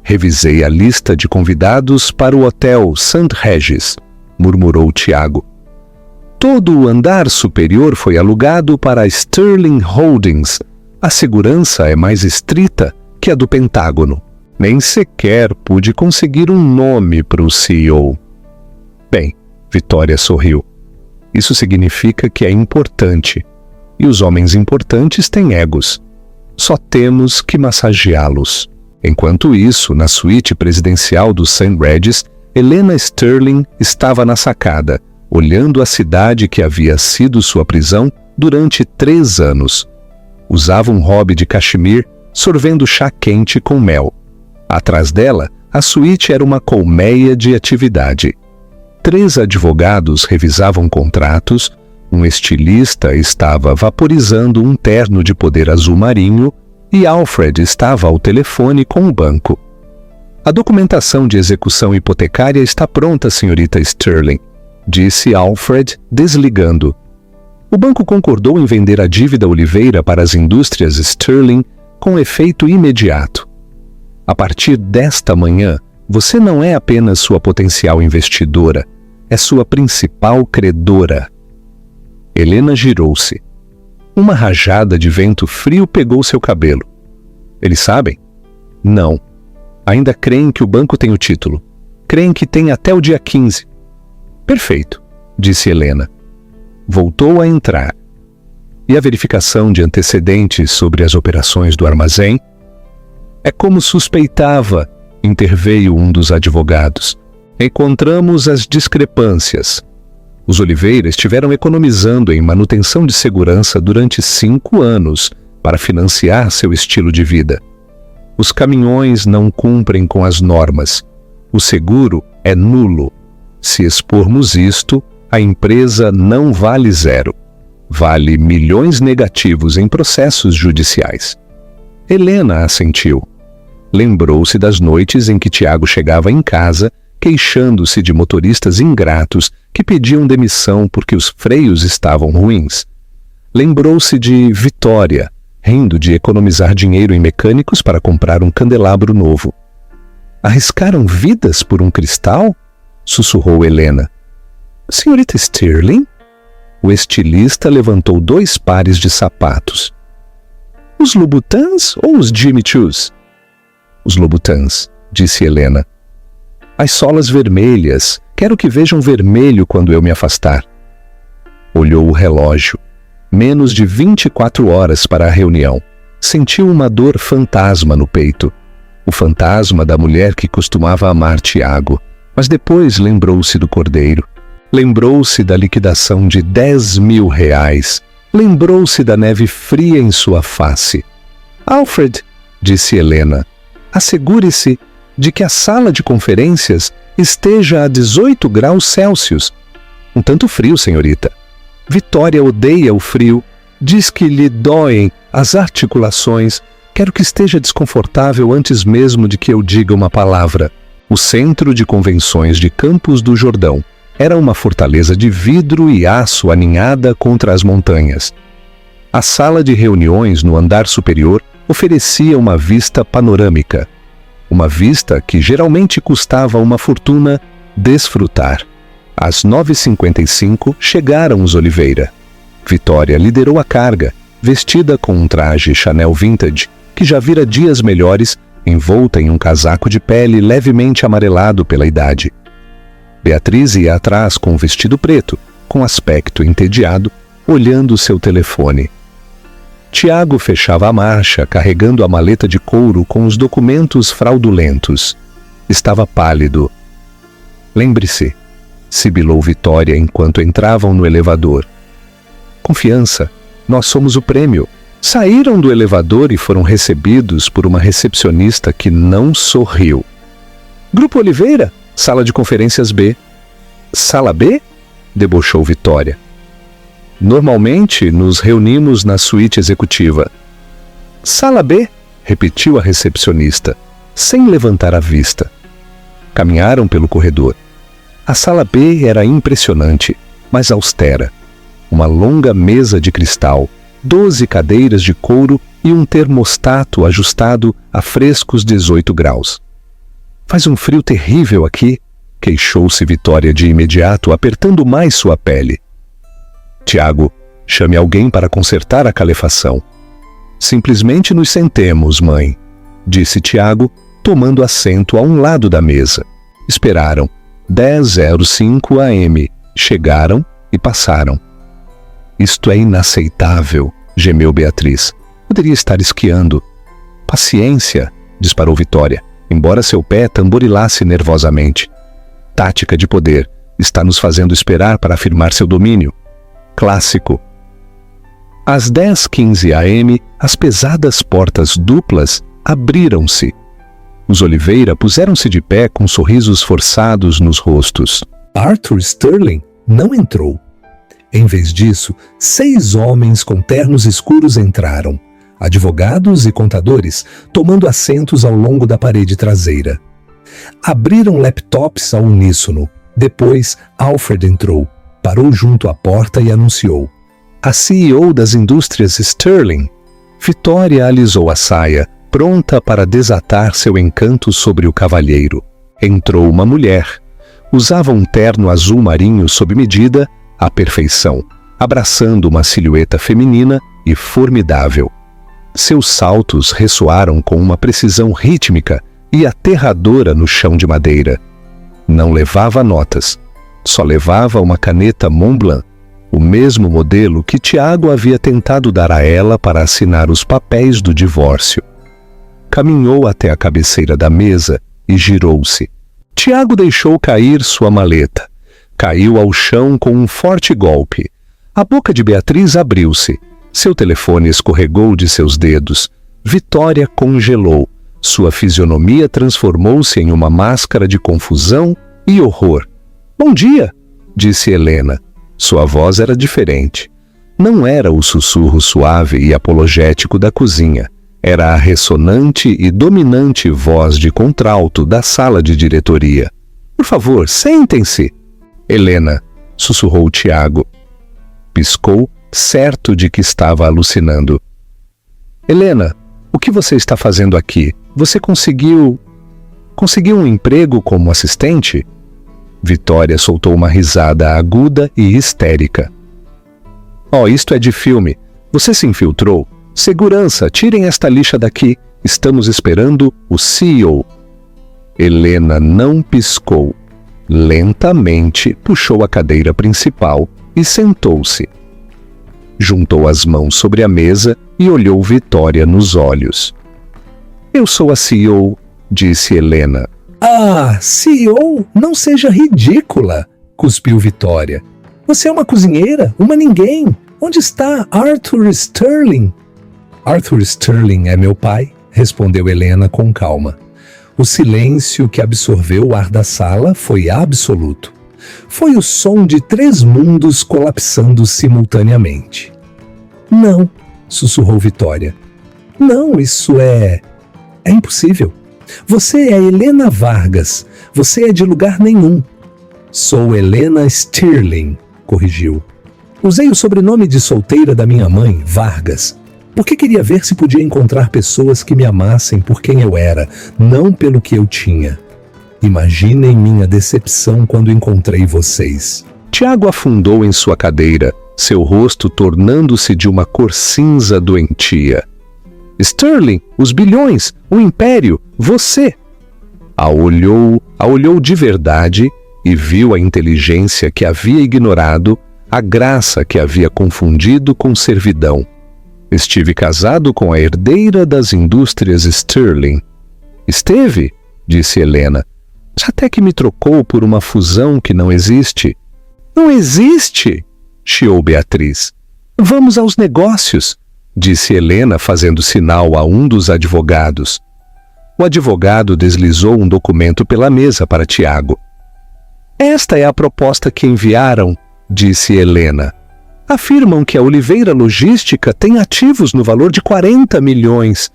"Revisei a lista de convidados para o hotel St. Regis", murmurou Tiago. "Todo o andar superior foi alugado para a Stirling Holdings. A segurança é mais estrita que a do Pentágono. Nem sequer pude conseguir um nome para o CEO." "Bem", Vitória sorriu. "Isso significa que é importante. E os homens importantes têm egos. Só temos que massageá-los." Enquanto isso, na suíte presidencial do St. Regis, Helena Stirling estava na sacada, olhando a cidade que havia sido sua prisão durante 3 anos. Usava um hobby de cachemir, sorvendo chá quente com mel. Atrás dela, a suíte era uma colmeia de atividade. 3 advogados revisavam contratos, um estilista estava vaporizando um terno de poder azul marinho e Alfred estava ao telefone com o banco. "A documentação de execução hipotecária está pronta, senhorita Stirling", disse Alfred, desligando. O banco concordou em vender a dívida Oliveira para as indústrias Stirling com efeito imediato. A partir desta manhã, você não é apenas sua potencial investidora, é sua principal credora. Helena girou-se. Uma rajada de vento frio pegou seu cabelo. Eles sabem? Não. Ainda creem que o banco tem o título. Creem que tem até o dia 15. Perfeito, disse Helena. Voltou a entrar. E a verificação de antecedentes sobre as operações do armazém? É como suspeitava, interveio um dos advogados. Encontramos as discrepâncias. Os Oliveira estiveram economizando em manutenção de segurança durante 5 anos para financiar seu estilo de vida. Os caminhões não cumprem com as normas. O seguro é nulo. Se expormos isto, a empresa não vale 0. Vale milhões negativos em processos judiciais. Helena assentiu. Lembrou-se das noites em que Tiago chegava em casa queixando-se de motoristas ingratos que pediam demissão porque os freios estavam ruins. Lembrou-se de Vitória, rindo de economizar dinheiro em mecânicos para comprar um candelabro novo. Arriscaram vidas por um cristal? Sussurrou Helena. Senhorita Sterling? O estilista levantou 2 pares de sapatos. Os Louboutins ou os Jimmy Choos? Os Louboutins, disse Helena. As solas vermelhas. Quero que vejam vermelho quando eu me afastar. Olhou o relógio. Menos de 24 horas para a reunião. Sentiu uma dor fantasma no peito. O fantasma da mulher que costumava amar Tiago. Mas depois lembrou-se do cordeiro. Lembrou-se da liquidação de R$10.000. Lembrou-se da neve fria em sua face. Alfred, disse Helena, assegure-se de que a sala de conferências esteja a 18 graus Celsius. Um tanto frio, senhorita. Vitória odeia o frio. Diz que lhe doem as articulações. Quero que esteja desconfortável antes mesmo de que eu diga uma palavra. O centro de convenções de Campos do Jordão era uma fortaleza de vidro e aço aninhada contra as montanhas. A sala de reuniões no andar superior oferecia uma vista panorâmica. Uma vista que geralmente custava uma fortuna desfrutar. Às 9h55 chegaram os Oliveira. Vitória liderou a carga, vestida com um traje Chanel vintage, que já vira dias melhores, envolta em um casaco de pele levemente amarelado pela idade. Beatriz ia atrás com um vestido preto, com aspecto entediado, olhando seu telefone. Tiago fechava a marcha, carregando a maleta de couro com os documentos fraudulentos. Estava pálido. Lembre-se, sibilou Vitória enquanto entravam no elevador. Confiança, nós somos o prêmio. Saíram do elevador e foram recebidos por uma recepcionista que não sorriu. Grupo Oliveira, sala de conferências B. Sala B? Debochou Vitória. Normalmente nos reunimos na suíte executiva. Sala B, repetiu a recepcionista, sem levantar a vista. Caminharam pelo corredor. A sala B era impressionante, mas austera. Uma longa mesa de cristal, 12 cadeiras de couro e um termostato ajustado a frescos 18 graus. Faz um frio terrível aqui, queixou-se Vitória de imediato, apertando mais sua pele. Tiago, chame alguém para consertar a calefação. Simplesmente nos sentemos, mãe, disse Tiago, tomando assento a um lado da mesa. Esperaram. 10h05 AM. Chegaram e passaram. Isto é inaceitável, gemeu Beatriz. Poderia estar esquiando. Paciência, disparou Vitória, embora seu pé tamborilasse nervosamente. Tática de poder. Está nos fazendo esperar para afirmar seu domínio. Clássico. Às 10h15 AM, as pesadas portas duplas abriram-se. Os Oliveira puseram-se de pé com sorrisos forçados nos rostos. Arthur Sterling não entrou. Em vez disso, 6 homens com ternos escuros entraram, advogados e contadores, tomando assentos ao longo da parede traseira. Abriram laptops ao uníssono. Depois, Alfred entrou, parou junto à porta e anunciou: a CEO das indústrias Sterling. Vitória alisou a saia, pronta para desatar seu encanto sobre o cavalheiro. Entrou uma mulher. Usava um terno azul marinho sob medida, à perfeição, abraçando uma silhueta feminina e formidável. Seus saltos ressoaram com uma precisão rítmica e aterradora no chão de madeira. Não levava notas, só levava uma caneta Montblanc, o mesmo modelo que Tiago havia tentado dar a ela para assinar os papéis do divórcio. Caminhou até a cabeceira da mesa e girou-se. Tiago deixou cair sua maleta. Caiu ao chão com um forte golpe. A boca de Beatriz abriu-se. Seu telefone escorregou de seus dedos. Vitória congelou. Sua fisionomia transformou-se em uma máscara de confusão e horror. "Bom dia", disse Helena. Sua voz era diferente. Não era o sussurro suave e apologético da cozinha. Era a ressonante e dominante voz de contralto da sala de diretoria. "Por favor, sentem-se." "Helena", sussurrou Tiago. Piscou, certo de que estava alucinando. "Helena, o que você está fazendo aqui? Você conseguiu um emprego como assistente?" Vitória soltou uma risada aguda e histérica. "Oh, isto é de filme. Você se infiltrou? Segurança, tirem esta lixa daqui. Estamos esperando o CEO." Helena não piscou. Lentamente puxou a cadeira principal e sentou-se. Juntou as mãos sobre a mesa e olhou Vitória nos olhos. "Eu sou a CEO", disse Helena. "Ah, CEO? Não seja ridícula", cuspiu Vitória. "Você é uma cozinheira, uma ninguém. Onde está Arthur Sterling?" "Arthur Sterling é meu pai", respondeu Helena com calma. O silêncio que absorveu o ar da sala foi absoluto. Foi o som de 3 mundos colapsando simultaneamente. "Não", sussurrou Vitória. "Não, isso é impossível. Você é Helena Vargas. Você é de lugar nenhum." "Sou Helena Sterling", corrigiu. "Usei o sobrenome de solteira da minha mãe, Vargas, porque queria ver se podia encontrar pessoas que me amassem por quem eu era, não pelo que eu tinha. Imaginem minha decepção quando encontrei vocês." Tiago afundou em sua cadeira, seu rosto tornando-se de uma cor cinza doentia. "Sterling, os bilhões, o império, você!" A olhou de verdade e viu a inteligência que havia ignorado, a graça que havia confundido com servidão. "Estive casado com a herdeira das indústrias Sterling." "Esteve?", disse Helena. "Até que me trocou por uma fusão que não existe." "Não existe?", chiou Beatriz. "Vamos aos negócios", disse Helena fazendo sinal a um dos advogados. O advogado deslizou um documento pela mesa para Tiago. "Esta é a proposta que enviaram", disse Helena. "Afirmam que a Oliveira Logística tem ativos no valor de 40 milhões.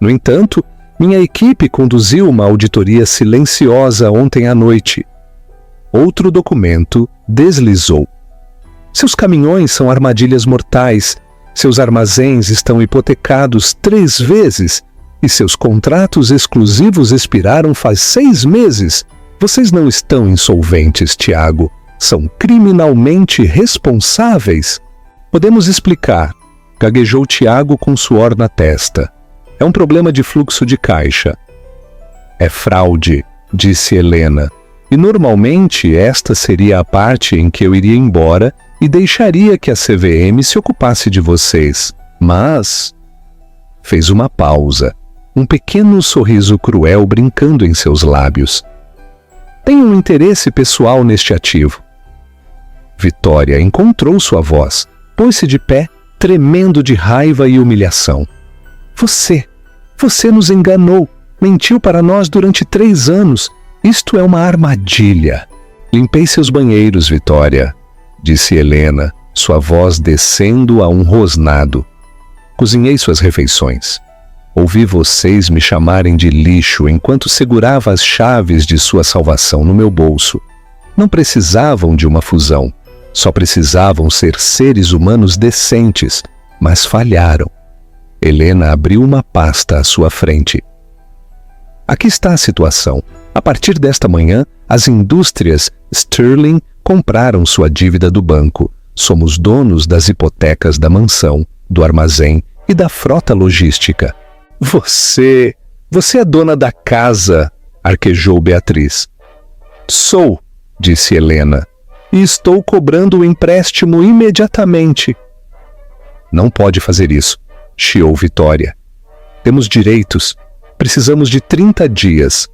No entanto, minha equipe conduziu uma auditoria silenciosa ontem à noite." Outro documento deslizou. "Seus caminhões são armadilhas mortais. Seus armazéns estão hipotecados 3 vezes e seus contratos exclusivos expiraram faz 6 meses. Vocês não estão insolventes, Tiago. São criminalmente responsáveis." "Podemos explicar", gaguejou Tiago com suor na testa. "É um problema de fluxo de caixa." "É fraude", disse Helena. "E normalmente esta seria a parte em que eu iria embora e deixaria que a CVM se ocupasse de vocês. Mas..." Fez uma pausa, um pequeno sorriso cruel brincando em seus lábios. "Tenho um interesse pessoal neste ativo." Vitória encontrou sua voz, pôs-se de pé, tremendo de raiva e humilhação. Você nos enganou, mentiu para nós durante 3 anos. Isto é uma armadilha." "Limpei seus banheiros, Vitória", disse Helena, sua voz descendo a um rosnado. "Cozinhei suas refeições. Ouvi vocês me chamarem de lixo enquanto segurava as chaves de sua salvação no meu bolso. Não precisavam de uma fusão. Só precisavam ser seres humanos decentes, mas falharam. Helena abriu uma pasta à sua frente. Aqui está a situação. A partir desta manhã, as indústrias Sterling compraram sua dívida do banco. Somos donos das hipotecas da mansão, do armazém e da frota logística. Você é dona da casa, arquejou Beatriz. Sou, disse Helena, e estou cobrando o empréstimo imediatamente. Não pode fazer isso, chiou Vitória. Temos direitos. Precisamos de 30 dias.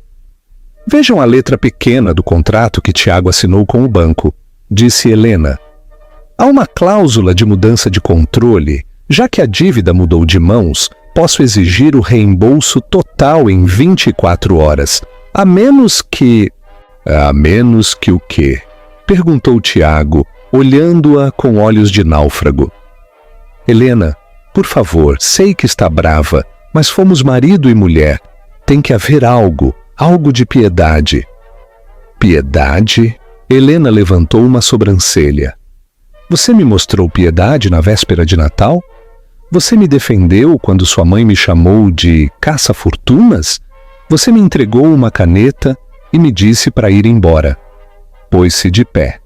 Vejam a letra pequena do contrato que Tiago assinou com o banco, disse Helena. Há uma cláusula de mudança de controle. Já que a dívida mudou de mãos, posso exigir o reembolso total em 24 horas, a menos que... A menos que o quê? Perguntou Tiago, olhando-a com olhos de náufrago. Helena, por favor, sei que está brava, mas fomos marido e mulher. Tem que haver algo de piedade. Piedade? Helena levantou uma sobrancelha. Você me mostrou piedade na véspera de Natal? Você me defendeu quando sua mãe me chamou de caça-fortunas? Você me entregou uma caneta e me disse para ir embora. Pôs-se de pé.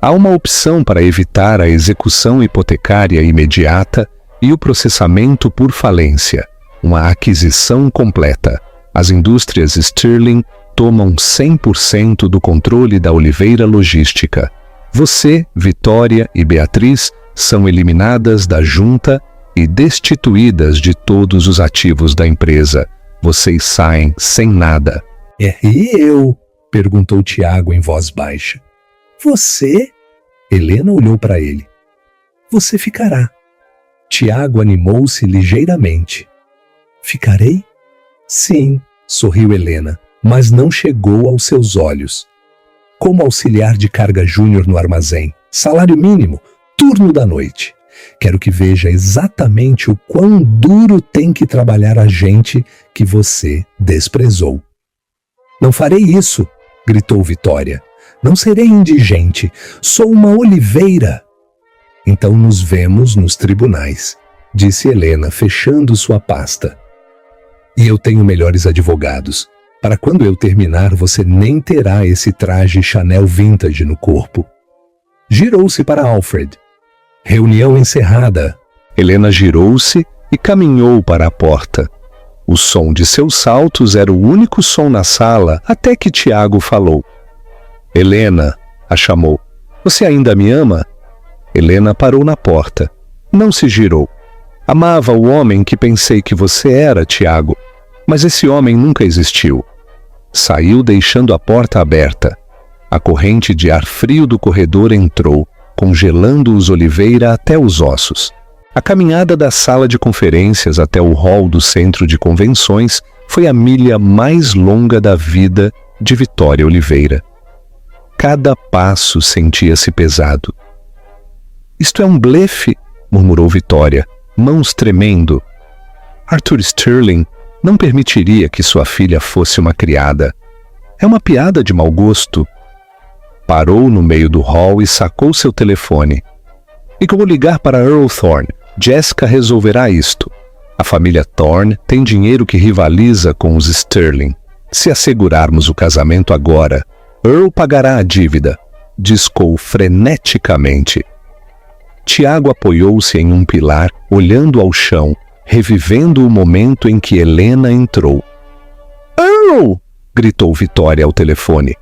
Há uma opção para evitar a execução hipotecária imediata e o processamento por falência, uma aquisição completa. As indústrias Sterling tomam 100% do controle da Oliveira Logística. Você, Vitória e Beatriz são eliminadas da junta e destituídas de todos os ativos da empresa. Vocês saem sem nada. E eu? Perguntou Tiago em voz baixa. Você? Helena olhou para ele. Você ficará. Tiago animou-se ligeiramente. Ficarei? Sim, sorriu Helena, mas não chegou aos seus olhos. Como auxiliar de carga júnior no armazém, salário mínimo, turno da noite. Quero que veja exatamente o quão duro tem que trabalhar a gente que você desprezou. Não farei isso, gritou Vitória. Não serei indigente, sou uma oliveira. Então nos vemos nos tribunais, disse Helena, fechando sua pasta. E eu tenho melhores advogados. Para quando eu terminar, você nem terá esse traje Chanel vintage no corpo. Girou-se para Alfred. Reunião encerrada. Helena girou-se e caminhou para a porta. O som de seus saltos era o único som na sala até que Tiago falou. Helena, a chamou. Você ainda me ama? Helena parou na porta. Não se girou. Amava o homem que pensei que você era, Tiago. Mas esse homem nunca existiu. Saiu deixando a porta aberta. A corrente de ar frio do corredor entrou, congelando os Oliveira até os ossos. A caminhada da sala de conferências até o hall do centro de convenções foi a milha mais longa da vida de Vitória Oliveira. Cada passo sentia-se pesado. Isto é um blefe, murmurou Vitória, mãos tremendo. Arthur Sterling não permitiria que sua filha fosse uma criada. É uma piada de mau gosto. Parou no meio do hall e sacou seu telefone. E como ligar para Earl Thorne? Jessica resolverá isto. A família Thorne tem dinheiro que rivaliza com os Sterling. Se assegurarmos o casamento agora, Earl pagará a dívida. Discou freneticamente. Tiago apoiou-se em um pilar, olhando ao chão, revivendo o momento em que Helena entrou. Earl! Gritou Vitória ao telefone.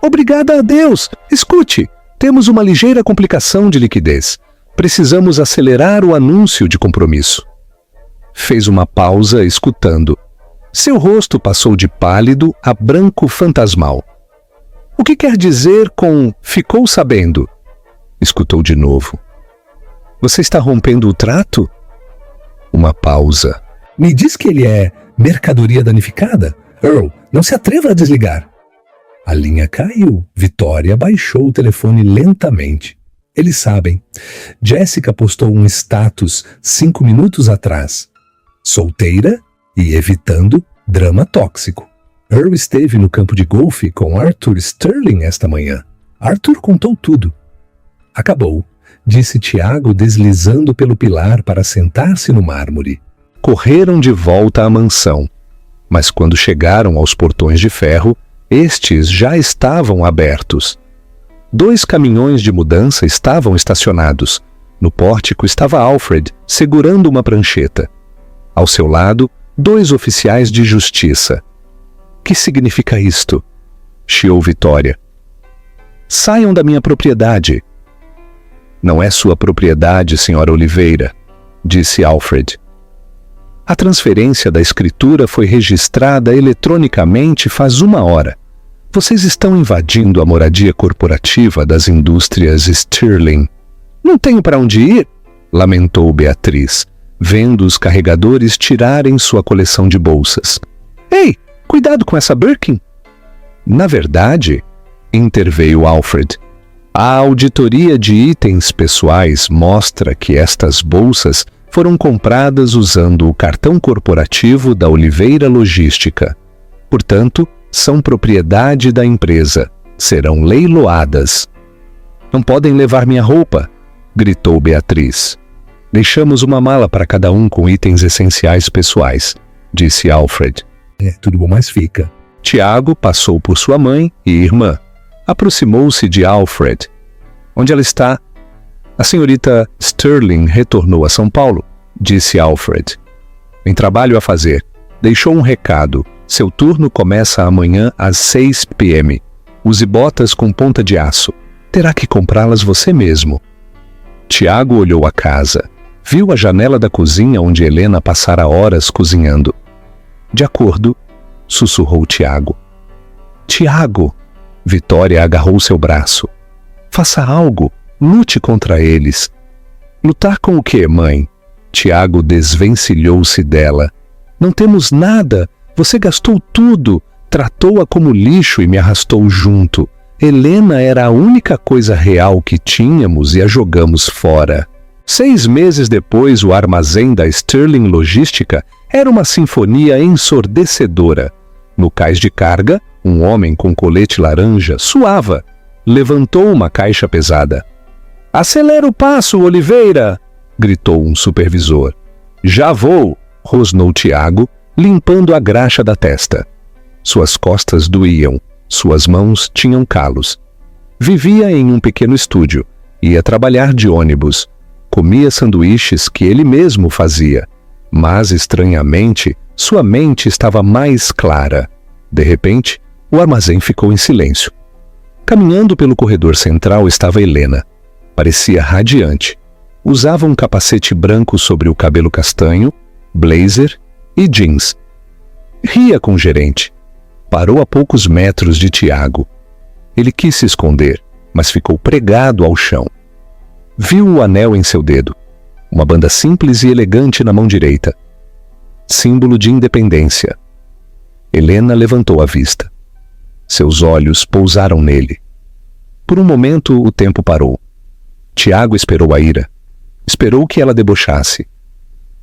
Obrigada a Deus! Escute, temos uma ligeira complicação de liquidez. Precisamos acelerar o anúncio de compromisso. Fez uma pausa, escutando. Seu rosto passou de pálido a branco fantasmal. O que quer dizer com ficou sabendo? Escutou de novo. Você está rompendo o trato? Uma pausa. Me diz que ele é mercadoria danificada? Earl, não se atreva a desligar. A linha caiu. Vitória baixou o telefone lentamente. Eles sabem. Jessica postou um status 5 minutos atrás. Solteira e evitando drama tóxico. Earl esteve no campo de golfe com Arthur Sterling esta manhã. Arthur contou tudo. Acabou. disse Tiago, deslizando pelo pilar para sentar-se no mármore. Correram de volta à mansão, mas quando chegaram aos portões de ferro, estes já estavam abertos. 2 caminhões de mudança estavam estacionados. No pórtico estava Alfred, segurando uma prancheta. Ao seu lado, 2 oficiais de justiça. Que significa isto? Chiou Vitória. Saiam da minha propriedade. Não é sua propriedade, Sra. Oliveira, disse Alfred. A transferência da escritura foi registrada eletronicamente faz 1 hora. Vocês estão invadindo a moradia corporativa das indústrias Stirling. Não tenho para onde ir, lamentou Beatriz, vendo os carregadores tirarem sua coleção de bolsas. Ei, cuidado com essa Birkin! Na verdade, interveio Alfred, a auditoria de itens pessoais mostra que estas bolsas foram compradas usando o cartão corporativo da Oliveira Logística. Portanto, são propriedade da empresa. Serão leiloadas. Não podem levar minha roupa, gritou Beatriz. Deixamos uma mala para cada um com itens essenciais pessoais, disse Alfred. Tudo bom, mas fica. Tiago passou por sua mãe e irmã. Aproximou-se de Alfred. Onde ela está? A senhorita Stirling retornou a São Paulo, disse Alfred. Tem trabalho a fazer. Deixou um recado. Seu turno começa amanhã às 6 p.m. Use botas com ponta de aço. Terá que comprá-las você mesmo. Tiago olhou a casa. Viu a janela da cozinha onde Helena passara horas cozinhando. De acordo, sussurrou Tiago. Tiago! Vitória agarrou seu braço. Faça algo. Lute contra eles. Lutar com o quê, mãe? Tiago desvencilhou-se dela. Não temos nada. Você gastou tudo. Tratou-a como lixo e me arrastou junto. Helena era a única coisa real que tínhamos e a jogamos fora. 6 meses depois, o armazém da Stirling Logística era uma sinfonia ensurdecedora. No cais de carga, um homem com colete laranja suava. Levantou uma caixa pesada. Acelera o passo, Oliveira! Gritou um supervisor. Já vou! Rosnou Tiago, limpando a graxa da testa. Suas costas doíam, suas mãos tinham calos. Vivia em um pequeno estúdio, ia trabalhar de ônibus, comia sanduíches que ele mesmo fazia, mas, estranhamente, sua mente estava mais clara. De repente, o armazém ficou em silêncio. Caminhando pelo corredor central estava Helena. Parecia radiante. Usava um capacete branco sobre o cabelo castanho, blazer e jeans. Ria com o gerente. Parou a poucos metros de Tiago. Ele quis se esconder, mas ficou pregado ao chão. Viu o anel em seu dedo. Uma banda simples e elegante na mão direita. Símbolo de independência. Helena levantou a vista. Seus olhos pousaram nele. Por um momento, o tempo parou. Tiago esperou a ira. Esperou que ela debochasse.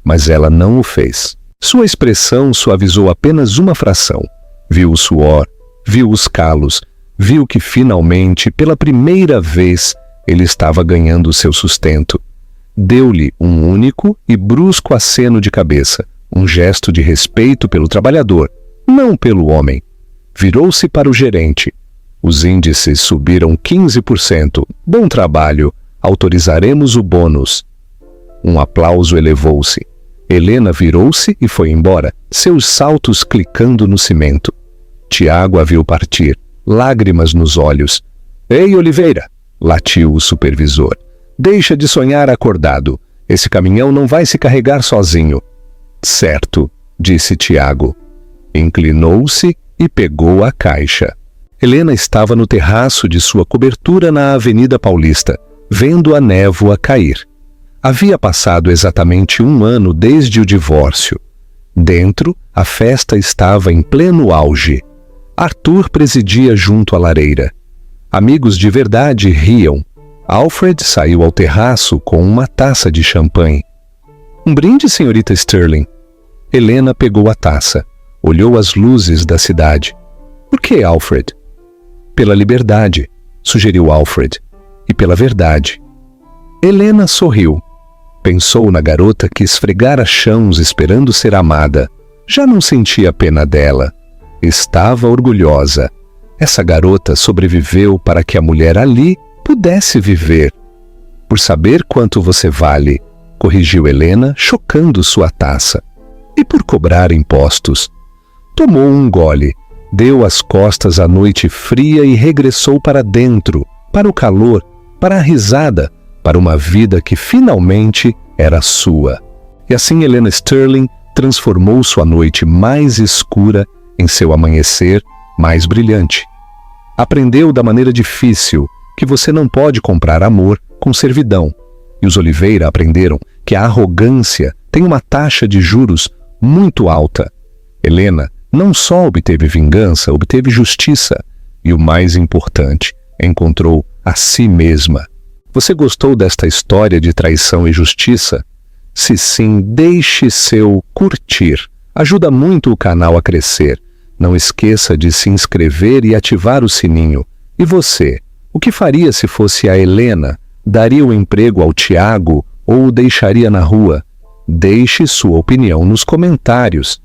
Mas ela não o fez. Sua expressão suavizou apenas uma fração. Viu o suor, viu os calos, viu que finalmente, pela primeira vez, ele estava ganhando seu sustento. Deu-lhe um único e brusco aceno de cabeça, um gesto de respeito pelo trabalhador, não pelo homem. Virou-se para o gerente. Os índices subiram 15%. Bom trabalho. Autorizaremos o bônus. Um aplauso elevou-se. Helena virou-se e foi embora, seus saltos clicando no cimento. Tiago a viu partir, lágrimas nos olhos. Ei, Oliveira! Latiu o supervisor. Deixa de sonhar acordado. Esse caminhão não vai se carregar sozinho. Certo, disse Tiago. Inclinou-se e pegou a caixa. Helena estava no terraço de sua cobertura na Avenida Paulista, vendo a névoa cair. Havia passado exatamente 1 ano desde o divórcio. Dentro, a festa estava em pleno auge. Arthur presidia junto à lareira. Amigos de verdade riam. Alfred saiu ao terraço com uma taça de champanhe. Um brinde, senhorita Stirling. Helena pegou a taça. Olhou as luzes da cidade. Por que, Alfred? Pela liberdade, sugeriu Alfred. E pela verdade. Helena sorriu. Pensou na garota que esfregara chãos esperando ser amada. Já não sentia pena dela. Estava orgulhosa. Essa garota sobreviveu para que a mulher ali pudesse viver. Por saber quanto você vale, corrigiu Helena, chocando sua taça. E por cobrar impostos. Tomou um gole, deu as costas à noite fria e regressou para dentro, para o calor, para a risada, para uma vida que finalmente era sua. E assim Helena Sterling transformou sua noite mais escura em seu amanhecer mais brilhante. Aprendeu da maneira difícil que você não pode comprar amor com servidão. E os Oliveira aprenderam que a arrogância tem uma taxa de juros muito alta. Helena não só obteve vingança, obteve justiça. E o mais importante, encontrou a si mesma. Você gostou desta história de traição e justiça? Se sim, deixe seu curtir. Ajuda muito o canal a crescer. Não esqueça de se inscrever e ativar o sininho. E você? O que faria se fosse a Helena? Daria o emprego ao Tiago ou o deixaria na rua? Deixe sua opinião nos comentários.